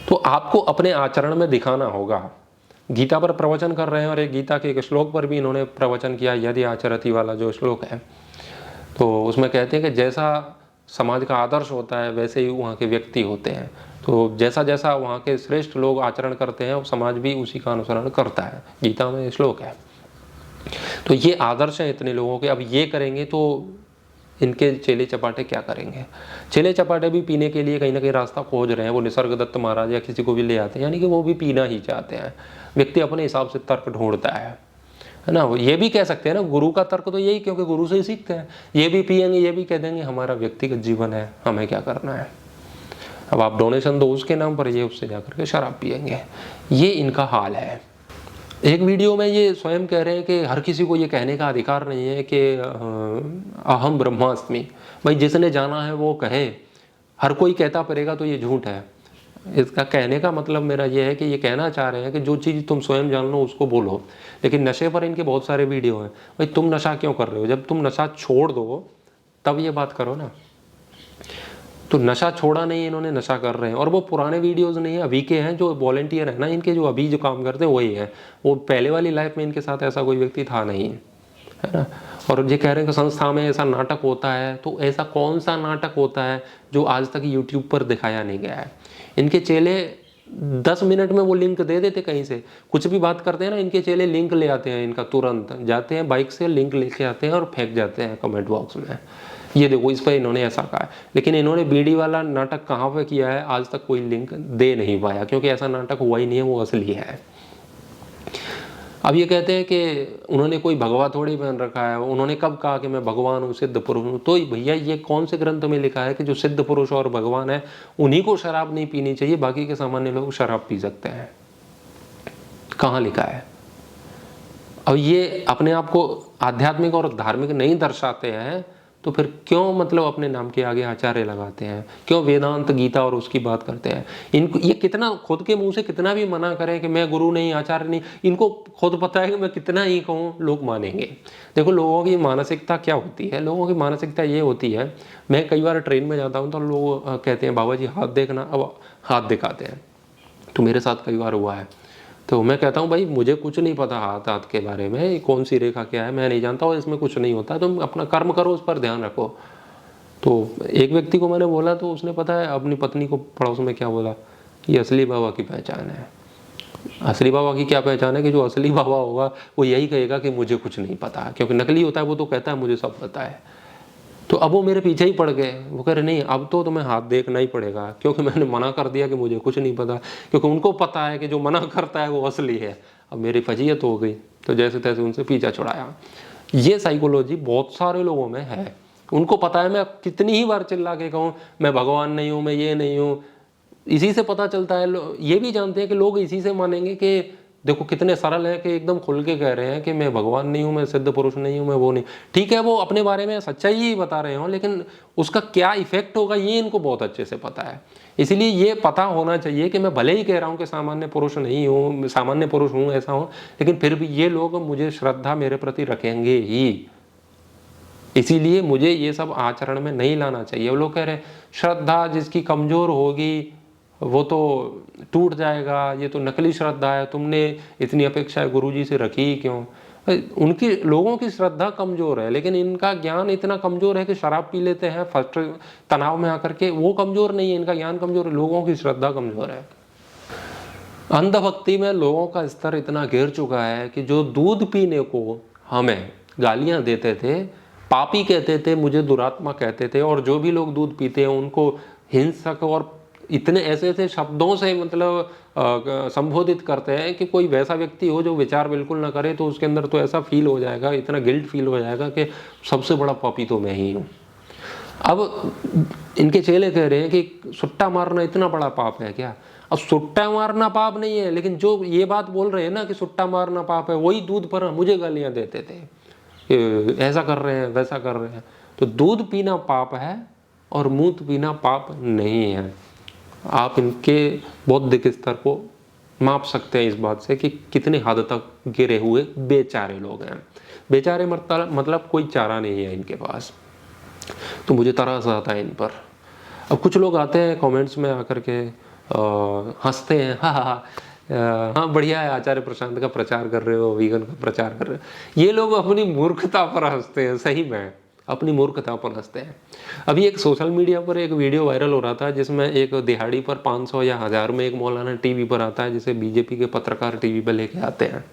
तो आपको अपने आचरण में दिखाना होगा। गीता पर प्रवचन कर रहे हैं और एक गीता के एक श्लोक पर भी इन्होंने प्रवचन किया, यदि आचरति वाला जो श्लोक है, तो उसमें कहते हैं कि जैसा समाज का आदर्श होता है वैसे ही वहाँ के व्यक्ति होते हैं। तो जैसा जैसा वहाँ के श्रेष्ठ लोग आचरण करते हैं समाज भी उसी का अनुसरण करता है, गीता में श्लोक है। तो ये आदर्श है इतने लोगों के। अब ये करेंगे तो इनके चेले चपाटे क्या करेंगे? चेले चपाटे भी पीने के लिए कहीं ना कहीं रास्ता खोज रहे हैं। वो निसर्ग दत्त महाराज या किसी को भी ले आते हैं, यानी कि वो भी पीना ही चाहते हैं। व्यक्ति अपने हिसाब से तर्क ढूंढता है ना। ये भी कह सकते हैं ना, गुरु का तर्क तो यही, क्योंकि गुरु से ही सीखते हैं। ये भी पिएंगे, ये भी कह देंगे हमारा व्यक्तिगत जीवन है, हमें क्या करना है अब आप डोनेशन दो उसके नाम पर, ये उससे जाकर के शराब पियेंगे। ये इनका हाल है। एक वीडियो में ये स्वयं कह रहे हैं कि हर किसी को ये कहने का अधिकार नहीं है कि अहम ब्रह्मास्मि। भाई जिसने जाना है वो कहे, हर कोई कहता फिरेगा तो ये झूठ है। इसका कहने का मतलब मेरा ये है कि ये कहना चाह रहे हैं कि जो चीज़ तुम स्वयं जान लो उसको बोलो। लेकिन नशे पर इनके बहुत सारे वीडियो हैं। भाई तुम नशा क्यों कर रहे हो? जब तुम नशा छोड़ दो तब ये बात करो ना। तो नशा छोड़ा नहीं, इन्होंने नशा कर रहे हैं। और वो पुराने वीडियोस नहीं है, अभी के हैं। जो वॉलंटियर है ना इनके, जो अभी जो काम करते हैं वही है। वो पहले वाली लाइफ में इनके साथ ऐसा कोई व्यक्ति था नहीं, है ना। और ये कह रहे हैं कि संस्था में ऐसा नाटक होता है, तो ऐसा कौन सा नाटक होता है जो आज तक यूट्यूब पर दिखाया नहीं गया है? इनके चेले 10 मिनट में वो लिंक दे देते, कहीं से कुछ भी बात करते हैं ना, इनके चेले लिंक ले आते हैं। इनका तुरंत जाते हैं बाइक से, लिंक लेके आते हैं और फेंक जाते हैं कमेंट बॉक्स में, ये देखो इस पर इन्होंने ऐसा कहा है। लेकिन इन्होंने बीड़ी वाला नाटक कहाँ पे किया है? आज तक कोई लिंक दे नहीं पाया, क्योंकि ऐसा नाटक हुआ ही नहीं है, वो असली है। अब ये कहते हैं कि उन्होंने कोई भगवा थोड़ी पहन रखा है। उन्होंने कब कहा कि मैं भगवान हूँ, सिद्ध पुरुष हूँ? तो भैया ये कौन से ग्रंथ में लिखा है कि जो सिद्ध पुरुष और भगवान है उन्हीं को शराब नहीं पीनी चाहिए, बाकी के सामान्य लोग शराब पी सकते हैं? कहाँ लिखा है? अब ये अपने आप को आध्यात्मिक और धार्मिक नहीं दर्शाते हैं, तो फिर क्यों मतलब अपने नाम के आगे आचार्य लगाते हैं? क्यों वेदांत गीता और उसकी बात करते हैं? इनको ये कितना खुद के मुंह से कितना भी मना करें कि मैं गुरु नहीं, आचार्य नहीं, इनको खुद पता है कि मैं कितना ही कहूँ लोग मानेंगे। देखो लोगों की मानसिकता क्या होती है, लोगों की मानसिकता ये होती है, मैं कई बार ट्रेन में जाता हूँ तो लोग कहते हैं बाबा जी हाथ देखना, अब हाथ दिखाते हैं। तो मेरे साथ कई बार हुआ है। तो मैं कहता हूँ भाई मुझे कुछ नहीं पता हाथ के बारे में, कौन सी रेखा क्या है मैं नहीं जानता, और इसमें कुछ नहीं होता, तुम अपना कर्म करो, उस पर ध्यान रखो। तो एक व्यक्ति को मैंने बोला तो उसने पता है अपनी पत्नी को पड़ोस में क्या बोला, ये असली बाबा की पहचान है। असली बाबा की क्या पहचान है? कि जो असली बाबा होगा वो यही कहेगा कि मुझे कुछ नहीं पता, क्योंकि नकली होता है वो तो कहता है मुझे सब पता है। तो अब वो मेरे पीछे ही पड़ गए। वो कह रहे नहीं अब तो तुम्हें हाथ देखना ही पड़ेगा, क्योंकि मैंने मना कर दिया कि मुझे कुछ नहीं पता, क्योंकि उनको पता है कि जो मना करता है वो असली है। अब मेरी फजीयत हो गई, तो जैसे तैसे उनसे पीछा छुड़ाया। ये साइकोलॉजी बहुत सारे लोगों में है। उनको पता है मैं कितनी ही बार चिल्ला के कहूँ मैं भगवान नहीं हूँ, मैं ये नहीं हूँ, इसी से पता चलता है। ये भी जानते हैं कि लोग इसी से मानेंगे कि देखो कितने सरल है कि एकदम खुल के कह रहे हैं कि मैं भगवान नहीं हूँ, मैं सिद्ध पुरुष नहीं हूँ, मैं वो नहीं। ठीक है वो अपने बारे में सच्चाई ही बता रहे हो, लेकिन उसका क्या इफेक्ट होगा ये इनको बहुत अच्छे से पता है। इसीलिए ये पता होना चाहिए कि मैं भले ही कह रहा हूँ कि सामान्य पुरुष नहीं हूँ, सामान्य पुरुष हूँ, ऐसा हूँ, लेकिन फिर भी ये लोग मुझे श्रद्धा मेरे प्रति रखेंगे ही। इसीलिए मुझे ये सब आचरण में नहीं लाना चाहिए। वो लोग कह रहे हैं श्रद्धा जिसकी कमजोर होगी वो तो टूट जाएगा, ये तो नकली श्रद्धा है, तुमने इतनी अपेक्षा गुरुजी से रखी ही क्यों? उनकी लोगों की श्रद्धा कमजोर है, लेकिन इनका ज्ञान इतना कमजोर है कि शराब पी लेते हैं फर्स्ट तनाव में आकर के। वो कमजोर नहीं है, इनका ज्ञान कमजोर है, लोगों की श्रद्धा कमजोर है। अंधभक्ति में लोगों का स्तर इतना गिर चुका है कि जो दूध पीने को हमें गालियां देते थे, पापी कहते थे, मुझे दुरात्मा कहते थे, और जो भी लोग दूध पीते हैं उनको हिंसक और इतने ऐसे ऐसे शब्दों से मतलब संबोधित करते हैं कि कोई वैसा व्यक्ति हो जो विचार बिल्कुल ना करे तो उसके अंदर तो ऐसा फील हो जाएगा, इतना गिल्ट फील हो जाएगा कि सबसे बड़ा पापी तो मैं ही हूँ। अब इनके चेले कह रहे हैं कि सुट्टा मारना इतना बड़ा पाप है क्या? अब सुट्टा मारना पाप नहीं है, लेकिन जो ये बात बोल रहे हैं ना कि सुट्टा मारना पाप है, वही दूध पर मुझे गालियां देते थे कि ऐसा कर रहे हैं वैसा कर रहे हैं। तो दूध पीना पाप है और मूत्र पीना पाप नहीं है। आप इनके बौद्धिक स्तर को माप सकते हैं इस बात से कि कितने हद तक गिरे हुए बेचारे लोग हैं। बेचारे मतलब कोई चारा नहीं है इनके पास। तो मुझे तरस आता है इन पर। अब कुछ लोग आते हैं कमेंट्स में आकर के हंसते हैं, हाँ बढ़िया है, आचार्य प्रशांत का प्रचार कर रहे हो, वीगन का प्रचार कर रहे हो। ये लोग अपनी मूर्खता पर हंसते हैं, सही में अपनी मूर्खता पर हंसते हैं। अभी एक सोशल मीडिया पर एक वीडियो वायरल हो रहा था जिसमें एक दिहाड़ी पर 500 या 1000 में एक मौलाना टीवी पर आता है, जिसे बीजेपी के पत्रकार टीवी पर लेके आते हैं,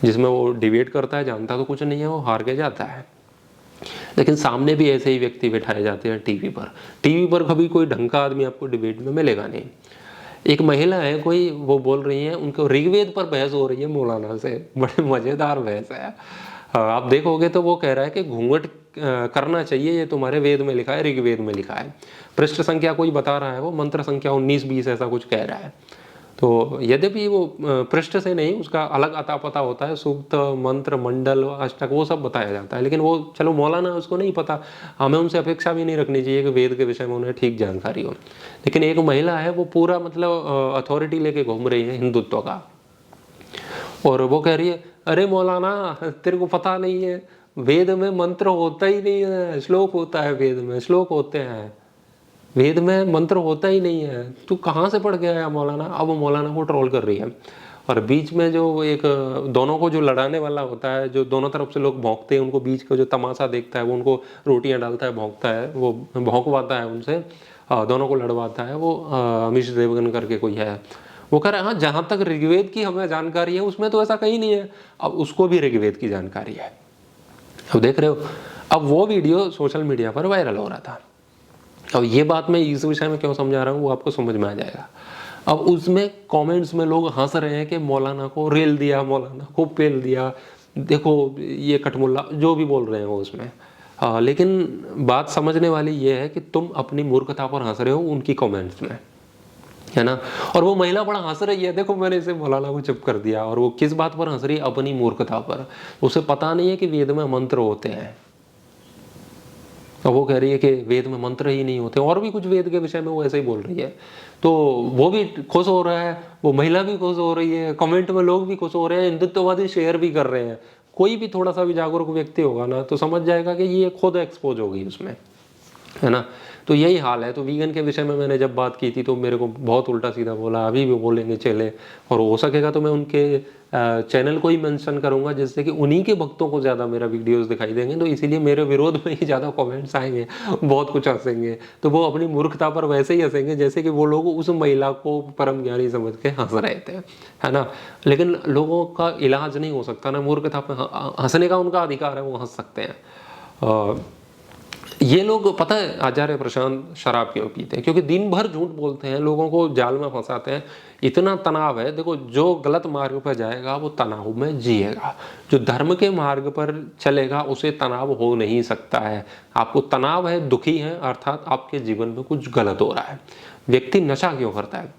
जिसमें वो डिबेट करता है, जानता तो कुछ नहीं है, वो हार के जाता है। लेकिन सामने भी ऐसे ही व्यक्ति बैठाए जाते हैं टीवी पर कभी कोई ढंग का आदमी आपको डिबेट में मिलेगा नहीं। एक महिला है कोई, वो बोल रही है, उनको ऋग्वेद पर बहस हो रही है मौलाना से, बड़े मजेदार बहस है। आप देखोगे तो वो कह रहा है कि घूंघट करना चाहिए, ये तुम्हारे वेद में लिखा है, ऋग्वेद में लिखा है। पृष्ठ संख्या कोई बता रहा है, वो मंत्र संख्या 19-20 ऐसा कुछ कह रहा है। तो यद्यपि वो पृष्ठ से नहीं, उसका अलग अता पता होता है, सूक्त, मंत्र, मंडल, अष्टक, वो सब बताया जाता है। लेकिन वो चलो मौलाना उसको नहीं पता, हमें उनसे अपेक्षा भी नहीं रखनी चाहिए कि वेद के विषय में उन्हें ठीक जानकारी हो। लेकिन एक महिला है, वो पूरा मतलब अथॉरिटी लेके घूम रही है हिंदुत्व का, और वो कह रही है अरे मौलाना तेरे को पता नहीं है, वेद में मंत्र होता ही नहीं है, श्लोक होता है, वेद में श्लोक होते हैं, वेद में मंत्र होता ही नहीं है, तू कहाँ से पढ़ के आया मौलाना। अब वो मौलाना को ट्रोल कर रही है, और बीच में जो एक दोनों को जो लड़ाने वाला होता है, जो दोनों तरफ से लोग भौंकते हैं, उनको बीच का जो तमाशा देखता है, वो उनको रोटियां डालता है, भौंकता है, वो भौंकवाता है उनसे, दोनों को लड़वाता है, वो अमीश देवगन करके कोई है। वो कह रहा है हाँ, जहाँ तक ऋग्वेद की हमें जानकारी है उसमें तो ऐसा कहीं नहीं है। अब उसको भी ऋग्वेद की जानकारी है। अब देख रहे हो, अब वो वीडियो सोशल मीडिया पर वायरल हो रहा था। अब ये बात मैं इस विषय में क्यों समझा रहा हूँ वो आपको समझ में आ जाएगा। अब उसमें कमेंट्स में लोग हंस रहे हैं कि मौलाना को रेल दिया, मौलाना को पेल दिया, देखो ये कटमुल्ला, जो भी बोल रहे हैं वो उसमें। लेकिन बात समझने वाली ये है कि तुम अपनी मूर्खता पर हंस रहे हो उनकी कमेंट्स में, है ना। और वो महिला बड़ा हंस रही है, देखो मैंने इसे मौलाना को चुप कर दिया, और वो किस बात पर हंस रही है, अपनी मूर्खता पर। उसे पता नहीं है कि वेद में मंत्र होते हैं। वो कह रही है कि वेद में मंत्र ही नहीं होते, और भी कुछ वेद के विषय में वो ऐसे ही बोल रही है। तो वो भी खुश हो रहा है, वो महिला भी खुश हो रही है, कमेंट में लोग भी खुश हो रहे हैं, हिंदुत्ववादी शेयर भी कर रहे हैं। कोई भी थोड़ा सा भी जागरूक व्यक्ति होगा ना तो समझ जाएगा कि ये खुद एक्सपोज होगी उसमें, है ना। तो यही हाल है। तो वीगन के विषय में मैंने जब बात की थी तो मेरे को बहुत उल्टा सीधा बोला, अभी भी बोलेंगे चले, और हो सकेगा तो मैं उनके चैनल को ही मेंशन करूंगा, जिससे कि उन्हीं के भक्तों को ज़्यादा मेरा वीडियोस दिखाई देंगे, तो इसीलिए मेरे विरोध में ही ज़्यादा कमेंट्स आएंगे, बहुत कुछ हंसेंगे। तो वो अपनी मूर्खता पर वैसे ही हंसेंगे जैसे कि वो लोग उस महिला को परम ज्ञानी समझ के हंस रहे थे, है ना। लेकिन लोगों का इलाज नहीं हो सकता ना, मूर्खता पर हंसने का उनका अधिकार है, वो हंस सकते हैं। ये लोग पता है आचार्य प्रशांत शराब क्यों पीते हैं? क्योंकि दिन भर झूठ बोलते हैं, लोगों को जाल में फंसाते हैं। इतना तनाव है, देखो जो गलत मार्ग पर जाएगा वो तनाव में जिएगा, जो धर्म के मार्ग पर चलेगा उसे तनाव हो नहीं सकता है। आपको तनाव है, दुखी है, अर्थात आपके जीवन में कुछ गलत हो रहा है। व्यक्ति नशा क्यों करता है?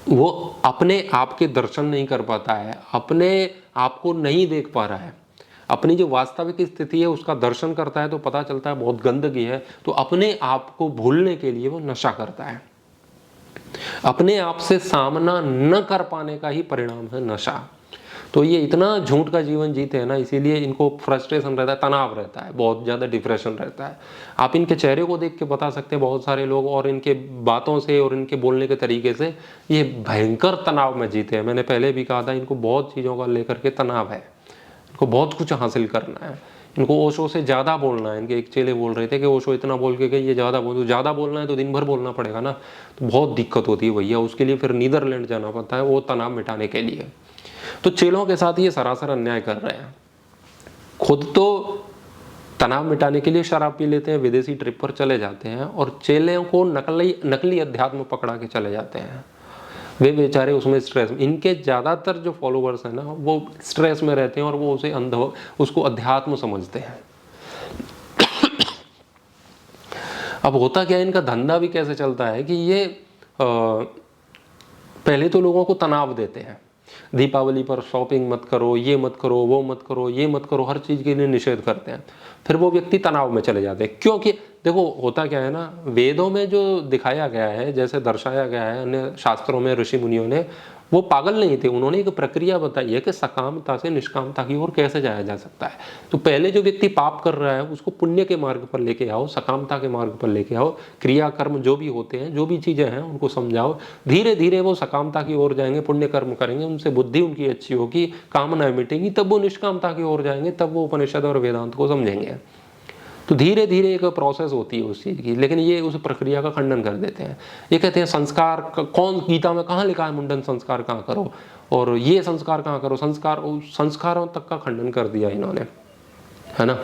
वो अपने आप के दर्शन नहीं कर पाता है, अपने आप को नहीं देख पा रहा है, अपनी जो वास्तविक स्थिति है उसका दर्शन करता है तो पता चलता है बहुत गंदगी है, तो अपने आप को भूलने के लिए वो नशा करता है। अपने आप से सामना न कर पाने का ही परिणाम है नशा। तो ये इतना झूठ का जीवन जीते हैं ना, इसीलिए इनको फ्रस्ट्रेशन रहता है, तनाव रहता है, बहुत ज़्यादा डिप्रेशन रहता है। आप इनके चेहरे को देख के बता सकते हैं बहुत सारे लोग, और इनके बातों से और इनके बोलने के तरीके से ये भयंकर तनाव में जीते हैं। मैंने पहले भी कहा था, इनको बहुत चीज़ों का लेकर के तनाव है, इनको बहुत कुछ हासिल करना है, इनको ओशो से ज़्यादा बोलना है। इनके एक चेले बोल रहे थे कि ओशो इतना बोल के गए, ये ज़्यादा बोलना है तो दिन भर बोलना पड़ेगा ना, तो बहुत दिक्कत होती है भैया। उसके लिए फिर नीदरलैंड जाना पड़ता है वो तनाव मिटाने के लिए। तो चेलों के साथ ये सरासर अन्याय कर रहे हैं। खुद तो तनाव मिटाने के लिए शराब पी लेते हैं, विदेशी ट्रिप पर चले जाते हैं, और चेलों को नकली अध्यात्म पकड़ा के चले जाते हैं। वे बेचारे उसमें स्ट्रेस, इनके ज़्यादातर जो फॉलोवर्स हैं ना वो स्ट्रेस में रहते हैं, और वो उसको अध्यात्म समझते हैं। अब होता क्या है, इनका धंधा भी कैसे चलता है कि ये पहले तो लोगों को तनाव देते हैं, दीपावली पर शॉपिंग मत करो, ये मत करो, वो मत करो, ये मत करो, हर चीज़ के लिए निषेध करते हैं। फिर वो व्यक्ति तनाव में चले जाते हैं, क्योंकि देखो होता क्या है ना, वेदों में जो दिखाया गया है, जैसे दर्शाया गया है अन्य शास्त्रों में, ऋषि मुनियों ने, वो पागल नहीं थे। उन्होंने एक प्रक्रिया बताई है कि सकामता से निष्कामता की ओर कैसे जाया जा सकता है। तो पहले जो व्यक्ति पाप कर रहा है उसको पुण्य के मार्ग पर लेके आओ, सकामता के मार्ग पर लेके आओ, क्रिया कर्म जो भी होते हैं, जो भी चीज़ें हैं उनको समझाओ, धीरे धीरे वो सकामता की ओर जाएंगे, पुण्य कर्म करेंगे, उनसे बुद्धि उनकी अच्छी होगी, कामनाएं मिटेंगी, तब वो निष्कामता की ओर जाएंगे, तब वो उपनिषद और वेदांत को समझेंगे। तो धीरे धीरे एक प्रोसेस होती है उस चीज़ की, लेकिन ये उस प्रक्रिया का खंडन कर देते हैं। ये कहते हैं संस्कार कौन, गीता में कहाँ लिखा है मुंडन संस्कार कहाँ करो, और ये संस्कार कहाँ करो, संस्कारों तक का खंडन कर दिया इन्होंने, है ना।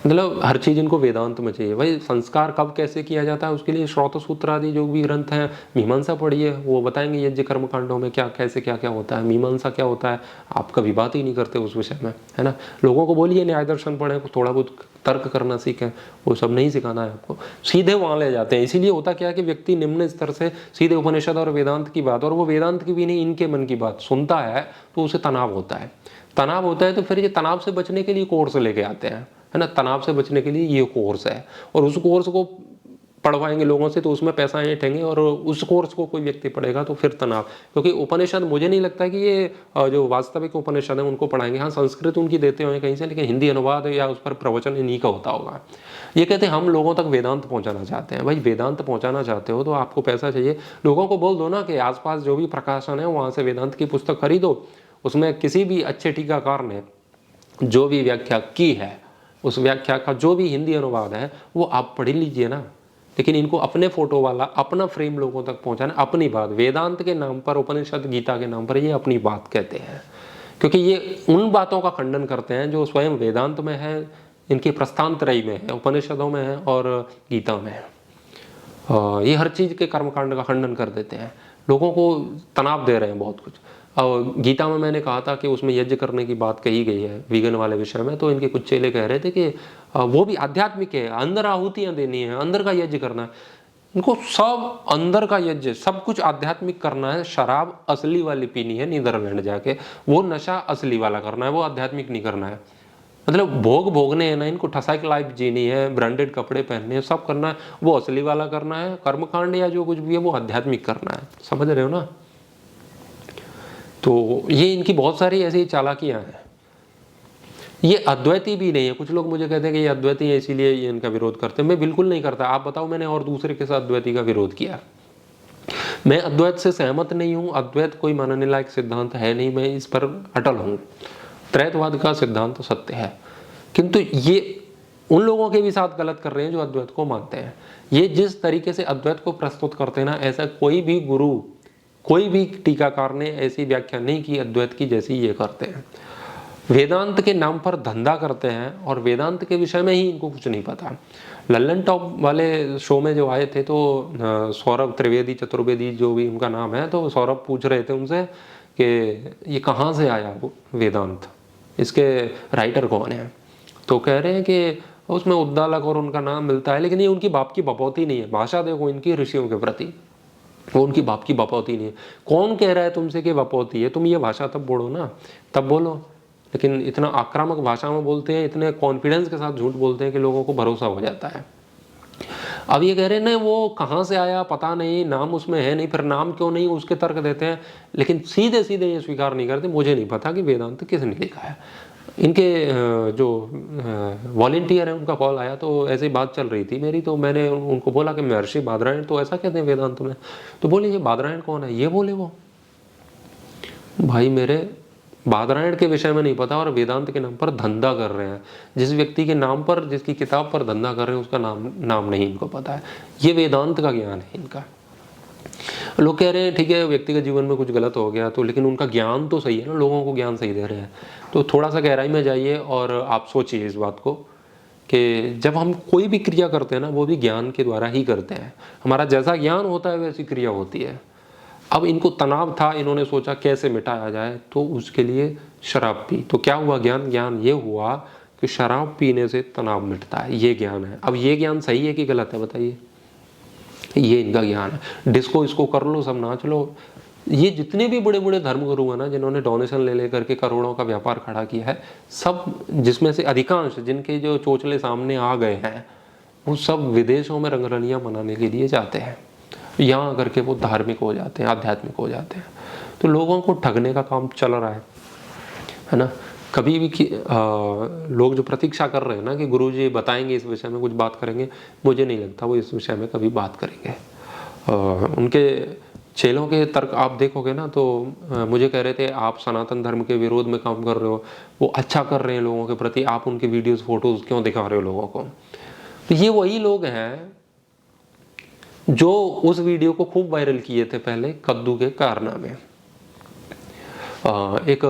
मतलब हर चीज़ इनको वेदांत में चाहिए। भाई संस्कार कब कैसे किया जाता है उसके लिए श्रौत सूत्र आदि जो भी ग्रंथ हैं, मीमांसा पढ़िए, वो बताएंगे यज्ञ कर्म कांडों में क्या कैसे क्या क्या होता है, मीमांसा क्या होता है। आप कभी बात ही नहीं करते उस विषय में, है ना। लोगों को बोलिए न्याय दर्शन पढ़ें, थोड़ा बहुत तर्क करना सीखें, वो सब नहीं सिखाना है आपको, सीधे वहाँ ले जाते हैं। इसीलिए होता क्या है कि व्यक्ति निम्न स्तर से सीधे उपनिषद और वेदांत की बात, और वो वेदांत की भी नहीं इनके मन की बात सुनता है तो उसे तनाव होता है। तनाव होता है तो फिर ये तनाव से बचने के लिए कोर्स लेके आते हैं, है ना। तनाव से बचने के लिए ये कोर्स है, और उस कोर्स को पढ़वाएंगे लोगों से तो उसमें पैसा ऐंठेंगे, और उस कोर्स को कोई व्यक्ति पढ़ेगा तो फिर तनाव। क्योंकि उपनिषद मुझे नहीं लगता कि ये जो वास्तविक उपनिषद है उनको पढ़ाएंगे। हाँ, संस्कृत उनकी देते होंगे कहीं से, लेकिन हिंदी अनुवाद या उस पर प्रवचन इन्हीं का होता होगा। ये कहते हैं हम लोगों तक वेदांत पहुंचाना चाहते हैं। भाई वेदांत पहुंचाना चाहते हो तो आपको पैसा चाहिए। लोगों को बोल दो ना कि आसपास जो भी प्रकाशन है वहाँ से वेदांत की पुस्तक खरीदो, उसमें किसी भी अच्छे टीकाकार ने जो भी व्याख्या की है उस व्याख्या का जो भी हिंदी अनुवाद है वो आप पढ़ लीजिए ना। लेकिन इनको अपने फोटो वाला अपना फ्रेम लोगों तक पहुंचाना, अपनी बात वेदांत के नाम पर, उपनिषद गीता के नाम पर ये अपनी बात कहते हैं, क्योंकि ये उन बातों का खंडन करते हैं जो स्वयं वेदांत में है, इनकी प्रस्थानत्रयी में है, उपनिषदों में है और गीता में है। ये हर चीज़ के कर्मकांड का खंडन कर देते हैं, लोगों को तनाव दे रहे हैं बहुत कुछ। और गीता में मैंने कहा था कि उसमें यज्ञ करने की बात कही गई है वीगन वाले विषय में, तो इनके कुछ चेले कह रहे थे कि वो भी आध्यात्मिक है, अंदर आहुतियाँ देनी है, अंदर का यज्ञ करना है। इनको सब अंदर का यज्ञ सब कुछ आध्यात्मिक करना है। शराब असली वाली पीनी है नीदरलैंड जाके, वो नशा असली वाला करना है, वो आध्यात्मिक नहीं करना है। मतलब भोग भोगने हैं ना, इनको ठसाक लाइफ जीनी है, ब्रांडेड कपड़े पहनने हैं, सब करना है, वो असली वाला करना है। कर्मकांड या जो कुछ भी है वो आध्यात्मिक करना है, समझ रहे हो ना। तो ये इनकी बहुत सारी ऐसी चालाकियां हैं। ये अद्वैती भी नहीं है। कुछ लोग मुझे कहते हैं कि ये अद्वैती है इसीलिए ये इनका विरोध करते हैं। मैं बिल्कुल नहीं करता। आप बताओ मैंने और दूसरे के साथ अद्वैती का विरोध किया? मैं अद्वैत से सहमत नहीं हूँ। अद्वैत कोई मानने लायक सिद्धांत है नहीं, मैं इस पर अटल हूँ। त्रैतवाद का सिद्धांत तो सत्य है, किंतु ये उन लोगों के भी साथ गलत कर रहे हैं जो अद्वैत को मानते हैं। ये जिस तरीके से अद्वैत को प्रस्तुत करते हैं ना, ऐसा कोई भी गुरु, कोई भी टीकाकार ने ऐसी व्याख्या नहीं की अद्वैत की जैसी ये करते हैं। वेदांत के नाम पर धंधा करते हैं और वेदांत के विषय में ही इनको कुछ नहीं पता। लल्लन टॉप वाले शो में जो आए थे तो सौरभ त्रिवेदी चतुर्वेदी जो भी उनका नाम है, तो सौरभ पूछ रहे थे उनसे कि ये कहाँ से आया वेदांत, इसके राइटर कौन है। तो कह रहे हैं कि उसमें उद्दालक और उनका नाम मिलता है, लेकिन ये उनकी बाप की बपौती नहीं है। भाषा देखो इनकी ऋषियों के प्रति, वो उनकी बाप की बपौती नहीं है। कौन कह रहा है तुमसे कि बपौती है? तुम ये भाषा तब बोलो ना, तब बोलो। लेकिन इतना आक्रामक भाषा में बोलते हैं, इतने कॉन्फिडेंस के साथ झूठ बोलते हैं कि लोगों को भरोसा हो जाता है। अब ये कह रहे हैं ना वो कहाँ से आया पता नहीं, नाम उसमें है नहीं, फिर नाम क्यों नहीं उसके तर्क देते हैं, लेकिन सीधे सीधे ये स्वीकार नहीं करते मुझे नहीं पता कि वेदांत किसने लिखा है। इनके जो वॉलेंटियर हैं उनका कॉल आया, तो ऐसे ही बात चल रही थी मेरी, तो मैंने उनको बोला कि महर्षि बादरायण तो ऐसा कहते हैं वेदांत में। तो बोले ये बादरायण कौन है? ये बोले वो भाई मेरे बादरायण के विषय में नहीं पता और वेदांत के नाम पर धंधा कर रहे हैं। जिस व्यक्ति के नाम पर, जिसकी किताब पर धंधा कर रहे हैं उसका नाम नहीं इनको पता है। ये वेदांत का ज्ञान है इनका। लोग कह रहे हैं ठीक है व्यक्तिगत जीवन में कुछ गलत हो गया तो, लेकिन उनका ज्ञान तो सही है ना, लोगों को ज्ञान सही दे रहे हैं। तो थोड़ा सा गहराई में जाइए और आप सोचिए इस बात को कि जब हम कोई भी क्रिया करते हैं ना, वो भी ज्ञान के द्वारा ही करते हैं। हमारा जैसा ज्ञान होता है वैसी क्रिया होती है। अब इनको तनाव था, इन्होंने सोचा कैसे मिटाया जाए, तो उसके लिए शराब पी। तो क्या हुआ? ज्ञान ये हुआ कि शराब पीने से तनाव मिटता है, ये ज्ञान है। अब ये ज्ञान सही है कि गलत है बताइए? ये इनका ज्ञान है। डिस्को इसको कर लो, सब नाच लो। ये जितने भी बड़े बड़े धर्मगुरु हैं ना, जिन्होंने डोनेशन ले लेकर के करोड़ों का व्यापार खड़ा किया है, सब जिसमें से अधिकांश जिनके जो चोचले सामने आ गए हैं, वो सब विदेशों में रंगरलियां मनाने के लिए जाते हैं। यहाँ आकर के वो धार्मिक हो जाते हैं, आध्यात्मिक हो जाते हैं। तो लोगों को ठगने का काम चल रहा है ना। कभी भी लोग जो प्रतीक्षा कर रहे हैं ना कि गुरुजी बताएंगे इस विषय में, कुछ बात करेंगे, मुझे नहीं लगता वो इस विषय में कभी बात करेंगे। उनके चेलों के तर्क आप देखोगे ना, तो मुझे कह रहे थे आप सनातन धर्म के विरोध में काम कर रहे हो, वो अच्छा कर रहे हैं लोगों के प्रति, आप उनके वीडियोस फोटोज क्यों दिखा रहे हो लोगों को? तो ये वही लोग हैं जो उस वीडियो को खूब वायरल किए थे पहले, कद्दू के कारनामे। एक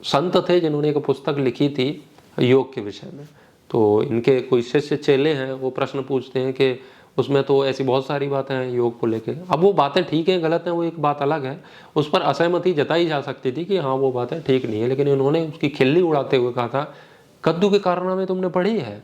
संत थे जिन्होंने एक पुस्तक लिखी थी योग के विषय में, तो इनके कोई शिष्य चेले हैं, वो प्रश्न पूछते हैं कि उसमें तो ऐसी बहुत सारी बातें हैं योग को लेके। अब वो बातें ठीक हैं गलत हैं वो एक बात अलग है, उस पर असहमति जताई जा सकती थी कि हाँ वो बातें ठीक नहीं है, लेकिन इन्होंने उसकी खिल्ली उड़ाते हुए कहा था कद्दू के कारनामे तुमने पढ़ी है।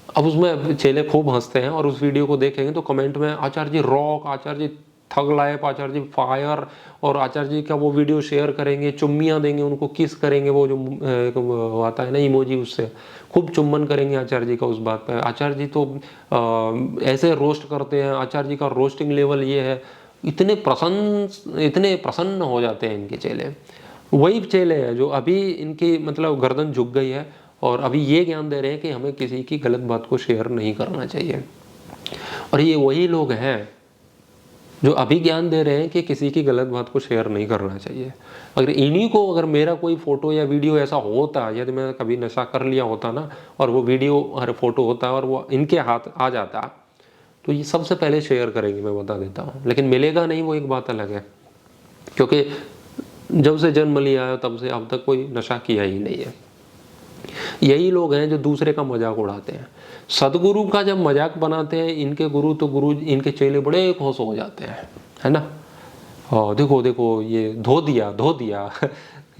अब उसमें चेले खूब हंसते हैं और उस वीडियो को देखेंगे तो कमेंट में आचार्य जी रॉक, आचार्य जी थग लाइफ, आचार्य जी फायर, और आचार्य जी का वो वीडियो शेयर करेंगे, चुम्मियाँ देंगे उनको, किस करेंगे, वो जो वो आता है ना इमोजी, उससे खूब चुम्बन करेंगे आचार्य जी का उस बात पे। आचार्य जी तो ऐसे रोस्ट करते हैं, आचार्य जी का रोस्टिंग लेवल ये है, इतने प्रसन्न हो जाते हैं इनके चेले। वही चेले हैं जो अभी इनकी मतलब गर्दन झुक गई है और अभी ये ज्ञान दे रहे हैं कि हमें किसी की गलत बात को शेयर नहीं करना चाहिए। और ये वही लोग हैं जो अभी ज्ञान दे रहे हैं कि किसी की गलत बात को शेयर नहीं करना चाहिए। अगर इन्हीं को, अगर मेरा कोई फोटो या वीडियो ऐसा होता, यदि मैं कभी नशा कर लिया होता ना और वो वीडियो और फोटो होता और वो इनके हाथ आ जाता, तो ये सबसे पहले शेयर करेंगे, मैं बता देता हूँ। लेकिन मिलेगा नहीं, वो एक बात अलग है, क्योंकि जब से जन्म लिया है तब से अब तक कोई नशा किया ही नहीं है। यही लोग हैं जो दूसरे का मजाक उड़ाते हैं। सदगुरु का जब मजाक बनाते हैं इनके गुरु, तो गुरु इनके चेले बड़े खुश हो जाते हैं, है ना। और देखो देखो ये धो दिया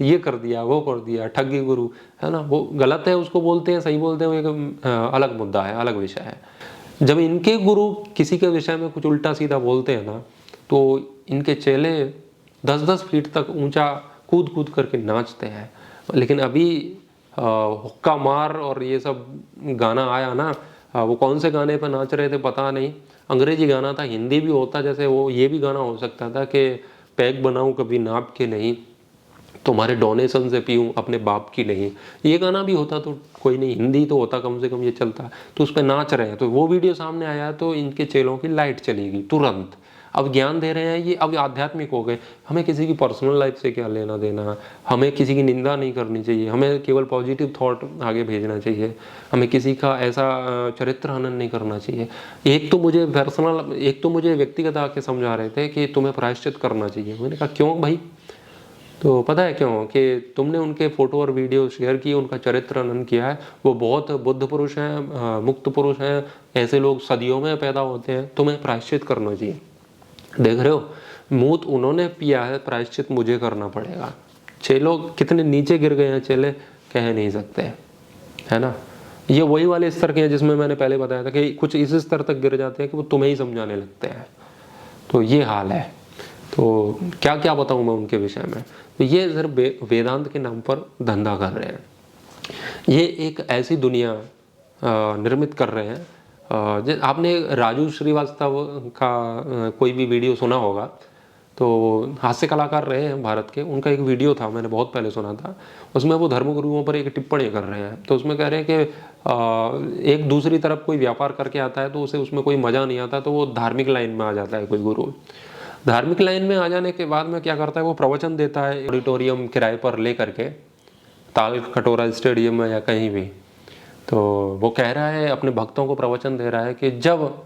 ये कर दिया, वो कर दिया, ठगी गुरु, है ना। वो गलत है उसको बोलते हैं, सही बोलते हैं, वो एक अलग मुद्दा है, अलग विषय है। जब इनके गुरु किसी के विषय में कुछ उल्टा सीधा बोलते हैं ना, तो इनके चेले 10-10 फीट तक ऊंचा कूद कूद करके नाचते हैं। लेकिन अभी हुक्का मार और ये सब गाना आया ना, वो कौन से गाने पर नाच रहे थे पता नहीं, अंग्रेजी गाना था, हिंदी भी होता, जैसे वो ये भी गाना हो सकता था कि पैक बनाऊं कभी नाप के नहीं, तुम्हारे डोनेशन से पीऊं अपने बाप की नहीं, ये गाना भी होता तो कोई नहीं, हिंदी तो होता कम से कम, ये चलता, तो उस पर नाच रहे हैं। तो वो वीडियो सामने आया तो इनके चेलों की लाइट चली गई तुरंत। अब ज्ञान दे रहे हैं ये, अब आध्यात्मिक हो गए, हमें किसी की पर्सनल लाइफ से क्या लेना देना, हमें किसी की निंदा नहीं करनी चाहिए, हमें केवल पॉजिटिव थॉट आगे भेजना चाहिए, हमें किसी का ऐसा चरित्र हनन नहीं करना चाहिए। एक तो मुझे व्यक्तिगत आके समझा रहे थे कि तुम्हें प्रायश्चित करना चाहिए। मैंने कहा क्यों भाई? तो पता है क्यों? कि तुमने उनके फोटो और वीडियो शेयर किए, उनका चरित्र हनन किया है, वो बहुत बुद्ध पुरुष हैं, मुक्त पुरुष हैं, ऐसे लोग सदियों में पैदा होते हैं, तुम्हें प्रायश्चित करना चाहिए। देख रहे हो, मूत उन्होंने पिया है, प्रायश्चित मुझे करना पड़ेगा। चेलो कितने नीचे गिर गए हैं चेले, कह नहीं सकते, है ना। ये वही वाले स्तर के हैं जिसमें मैंने पहले बताया था कि कुछ इस स्तर तक गिर जाते हैं कि वो तुम्हें ही समझाने लगते हैं। तो ये हाल है। तो क्या क्या बताऊं मैं उनके विषय में। तो ये सिर्फ वेदांत के नाम पर धंधा कर रहे हैं। ये एक ऐसी दुनिया निर्मित कर रहे हैं। आपने राजू श्रीवास्तव का कोई भी वीडियो सुना होगा, तो हास्य कलाकार रहे हैं भारत के, उनका एक वीडियो था, मैंने बहुत पहले सुना था। उसमें वो धर्मगुरुओं पर एक टिप्पणी कर रहे हैं। तो उसमें कह रहे हैं कि एक दूसरी तरफ कोई व्यापार करके आता है तो उसे उसमें कोई मज़ा नहीं आता, तो वो धार्मिक लाइन में आ जाता है कोई गुरु। धार्मिक लाइन में आ जाने के बाद में क्या करता है, वो प्रवचन देता है ऑडिटोरियम किराए पर ले करके, ताल कटोरा स्टेडियम में या कहीं भी। तो वो कह रहा है, अपने भक्तों को प्रवचन दे रहा है कि जब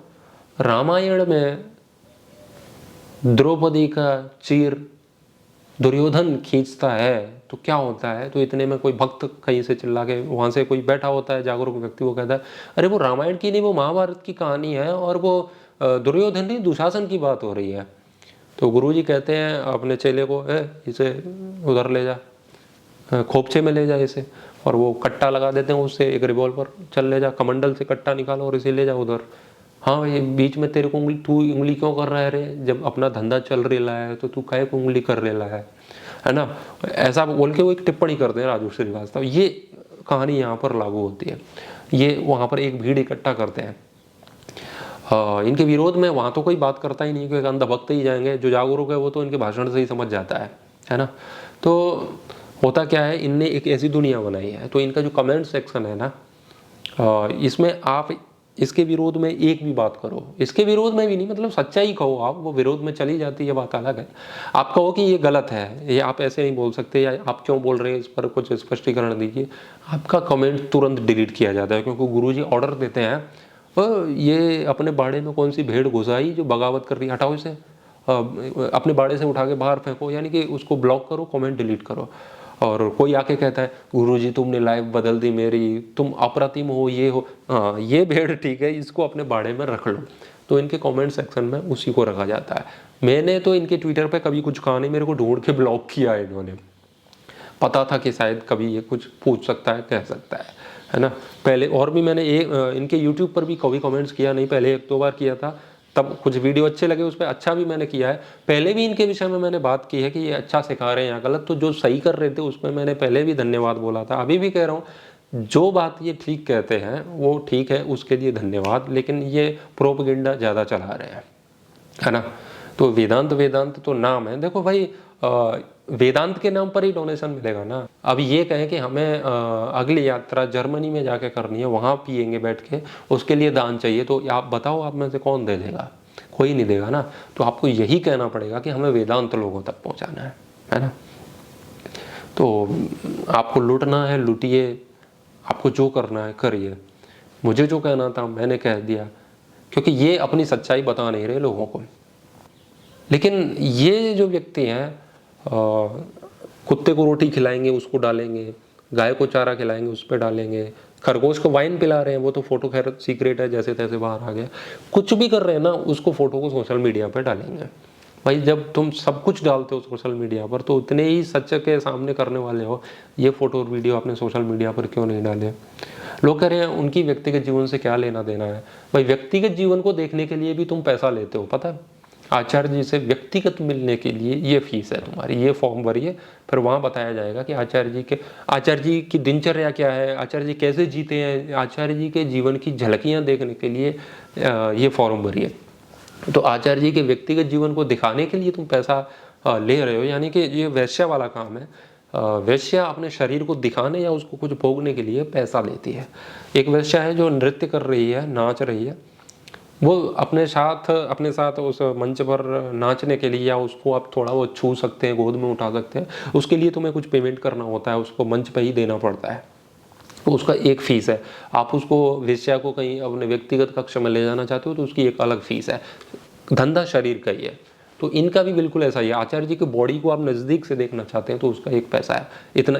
रामायण में द्रौपदी का चीर दुर्योधन खींचता है तो क्या होता है, तो इतने में कोई भक्त कहीं से चिल्ला के, वहाँ से कोई बैठा होता है जागरूक व्यक्ति, वो कहता है अरे वो रामायण की नहीं, वो महाभारत की कहानी है और वो दुर्योधन नहीं दुशासन की बात हो रही है। तो गुरुजी कहते हैं अपने चेले को, इसे उधर ले जा, खोपचे में ले जा इसे, और वो कट्टा लगा देते हैं उससे, एक रिवॉल्वर, चल ले जा, कमंडल से कट्टा निकालो और इसे ले जा उधर। हाँ ये बीच में तेरे को तू उंगली क्यों कर रहा है रे, जब अपना धंधा चल रहा है तो तू काहे को उंगली कर रहा है ना। ऐसा बोल के वो एक टिप्पणी करते हैं राजू श्रीवास्तव। ये कहानी यहाँ पर लागू होती है। ये वहाँ पर एक भीड़ इकट्ठा करते हैं इनके विरोध में। वहाँ तो कोई बात करता ही नहीं, क्योंकि अंधा भक्त ही जाएंगे, जो जागरूक है वो तो इनके भाषण से ही समझ जाता है ना। तो होता क्या है, इनने एक ऐसी दुनिया बनाई है। तो इनका जो कमेंट सेक्शन है ना, इसमें आप इसके विरोध में एक भी बात करो, इसके विरोध में भी नहीं, मतलब सच्चाई कहो आप, वो विरोध में चली जाती है, बात अलग है। आप कहो कि ये गलत है, ये आप ऐसे नहीं बोल सकते, या आप क्यों बोल रहे हैं, इस पर कुछ स्पष्टीकरण दीजिए, आपका कमेंट तुरंत डिलीट किया जाता है। क्योंकि गुरुजी ऑर्डर देते हैं, ये अपने बाड़े में कौन सी भेड़ घुसाई जो बगावत कर रही है, हटाओ इसे, अपने बाड़े से उठा के बाहर फेंको, यानी कि उसको ब्लॉक करो, कमेंट डिलीट करो। और कोई आके कहता है गुरुजी तुमने लाइफ बदल दी मेरी, तुम अप्रतिम हो, ये हो। हाँ, ये भेड़ ठीक है, इसको अपने बाड़े में रख लो। तो इनके कमेंट सेक्शन में उसी को रखा जाता है। मैंने तो इनके ट्विटर पे कभी कुछ कहा नहीं, मेरे को ढूंढ के ब्लॉक किया है इन्होंने। पता था कि शायद कभी ये कुछ पूछ सकता है, कह सकता है ना। पहले और भी मैंने इनके यूट्यूब पर भी कभी कमेंट्स किया नहीं, पहले 1-2 बार किया था, तब कुछ वीडियो अच्छे लगे, उस पर अच्छा भी मैंने किया है। पहले भी इनके विषय में मैंने बात की है कि ये अच्छा सिखा रहे हैं या गलत, तो जो सही कर रहे थे उसमें मैंने पहले भी धन्यवाद बोला था, अभी भी कह रहा हूँ, जो बात ये ठीक कहते हैं वो ठीक है, उसके लिए धन्यवाद। लेकिन ये प्रोपेगेंडा ज़्यादा चला रहे हैं, है ना। तो वेदांत तो नाम है, देखो भाई, वेदांत के नाम पर ही डोनेशन मिलेगा ना। अब ये कहें कि हमें अगली यात्रा जर्मनी में जाके करनी है, वहाँ पिएंगे बैठ के, उसके लिए दान चाहिए, तो आप बताओ आप में से कौन दे देगा? कोई नहीं देगा ना। तो आपको यही कहना पड़ेगा कि हमें वेदांत लोगों तक पहुँचाना है ना। तो आपको लूटना है लूटिए, आपको जो करना है करिए। मुझे जो कहना था मैंने कह दिया, क्योंकि ये अपनी सच्चाई बता नहीं रहे लोगों को। लेकिन ये जो व्यक्ति हैं, कुत्ते को रोटी खिलाएंगे उसको डालेंगे, गाय को चारा खिलाएंगे उस पर डालेंगे, खरगोश को वाइन पिला रहे हैं, वो तो फोटो खैर सीक्रेट है, जैसे तैसे बाहर आ गया। कुछ भी कर रहे हैं ना, उसको फोटो को सोशल मीडिया पर डालेंगे। भाई जब तुम सब कुछ डालते हो सोशल मीडिया पर, तो उतने ही सच के सामने करने वाले हो, ये फोटो और वीडियो आपने सोशल मीडिया पर क्यों नहीं डाले? लोग कह रहे हैं उनकी व्यक्तिगत जीवन से क्या लेना देना है। भाई व्यक्तिगत जीवन को देखने के लिए भी तुम पैसा लेते हो, पता है। आचार्य जी से व्यक्तिगत मिलने के लिए ये फीस है तुम्हारी, ये फॉर्म भरिए, फिर वहाँ बताया जाएगा कि आचार्य जी की दिनचर्या क्या है, आचार्य जी कैसे जीते हैं, आचार्य जी के जीवन की झलकियाँ देखने के लिए ये फॉर्म भरिए। तो आचार्य जी के व्यक्तिगत जीवन को दिखाने के लिए तुम पैसा ले रहे हो, यानी कि ये वैश्या वाला काम है। वैश्या अपने शरीर को दिखाने या उसको कुछ भोगने के लिए पैसा लेती है। एक वैश्या है जो नृत्य कर रही है, नाच रही है, वो अपने साथ उस मंच पर नाचने के लिए, या उसको आप थोड़ा वो छू सकते हैं, गोद में उठा सकते हैं, उसके लिए तुम्हें कुछ पेमेंट करना होता है, उसको मंच पे ही देना पड़ता है, तो उसका एक फीस है। आप उसको वेश्या को कहीं अपने व्यक्तिगत कक्ष में ले जाना चाहते हो तो उसकी एक अलग फीस है। धंधा शरीर का ही है। तो इनका भी बिल्कुल ऐसा ही है। आचार्य जी की बॉडी को आप नज़दीक से देखना चाहते हैं तो उसका एक पैसा है,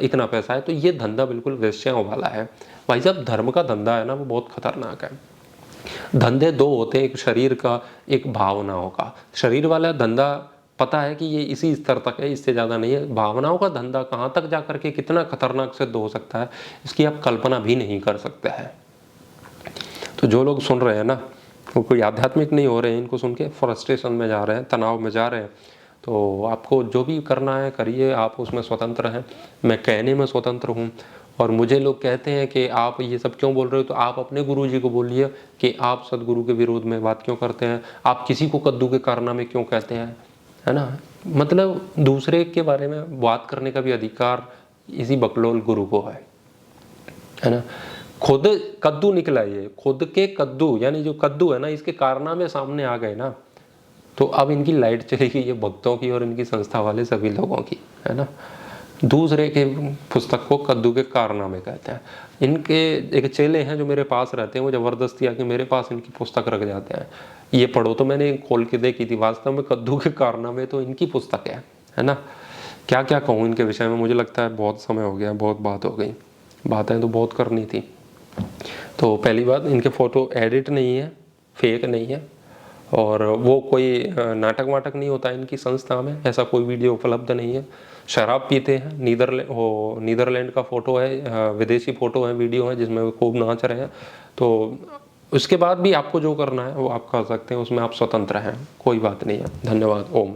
इतना पैसा है। तो ये धंधा बिल्कुल वेश्याओं वाला है। भाई साहब, धर्म का धंधा है ना, वो बहुत खतरनाक है। धंधे दो होते हैं, एक शरीर का, एक भावनाओं का। शरीर वाला धंधा पता है कि ये इसी स्तर तक है, इससे ज़्यादा नहीं है। भावनाओं का धंधा कहाँ तक जा करके कितना खतरनाक सिद्ध हो सकता है, इसकी आप कल्पना भी नहीं कर सकते हैं। तो जो लोग सुन रहे हैं ना, वो कोई आध्यात्मिक नहीं हो रहे हैं, इनको सुन के फ्रस्ट्रेशन में जा रहे हैं, तनाव में जा रहे हैं। तो आपको जो भी करना है करिए, आप उसमें स्वतंत्र हैं। मैं कहने में स्वतंत्र हूँ। और मुझे लोग कहते हैं कि आप ये सब क्यों बोल रहे हो, तो आप अपने गुरुजी को बोलिए कि आप सदगुरु के विरोध में बात क्यों करते हैं, आप किसी को कद्दू के कारनामे क्यों कहते हैं, है ना। मतलब दूसरे के बारे में बात करने का भी अधिकार इसी बकलोल गुरु को है ना। खुद कद्दू निकला, ये खुद के कद्दू, यानी जो कद्दू है ना, इसके कारनामे सामने आ गए ना, तो अब इनकी लाइट चलेगी, ये भक्तों की और इनकी संस्था वाले सभी लोगों की, है ना। दूसरे के पुस्तक को कद्दू के कारनामे कहते हैं। इनके एक चेले हैं जो मेरे पास रहते हैं, वो ज़बरदस्ती आके मेरे पास इनकी पुस्तक रख जाते हैं, ये पढ़ो। तो मैंने खोल के देखी थी, वास्तव में कद्दू के कारनामे तो इनकी पुस्तक है ना। क्या क्या कहूँ इनके विषय में, मुझे लगता है बहुत समय हो गया, बहुत बात हो गई, बातें तो बहुत करनी थी। तो पहली बात, इनके फ़ोटो एडिट नहीं है, फेक नहीं है, और वो कोई नाटक वाटक नहीं होता इनकी संस्था में, ऐसा कोई वीडियो उपलब्ध नहीं है। शराब पीते हैं, नीदरलैंड का फ़ोटो है, विदेशी फ़ोटो है, वीडियो है जिसमें वो खूब नाच रहे हैं। तो उसके बाद भी आपको जो करना है वो आप कर सकते हैं, उसमें आप स्वतंत्र हैं, कोई बात नहीं है। धन्यवाद। ओम।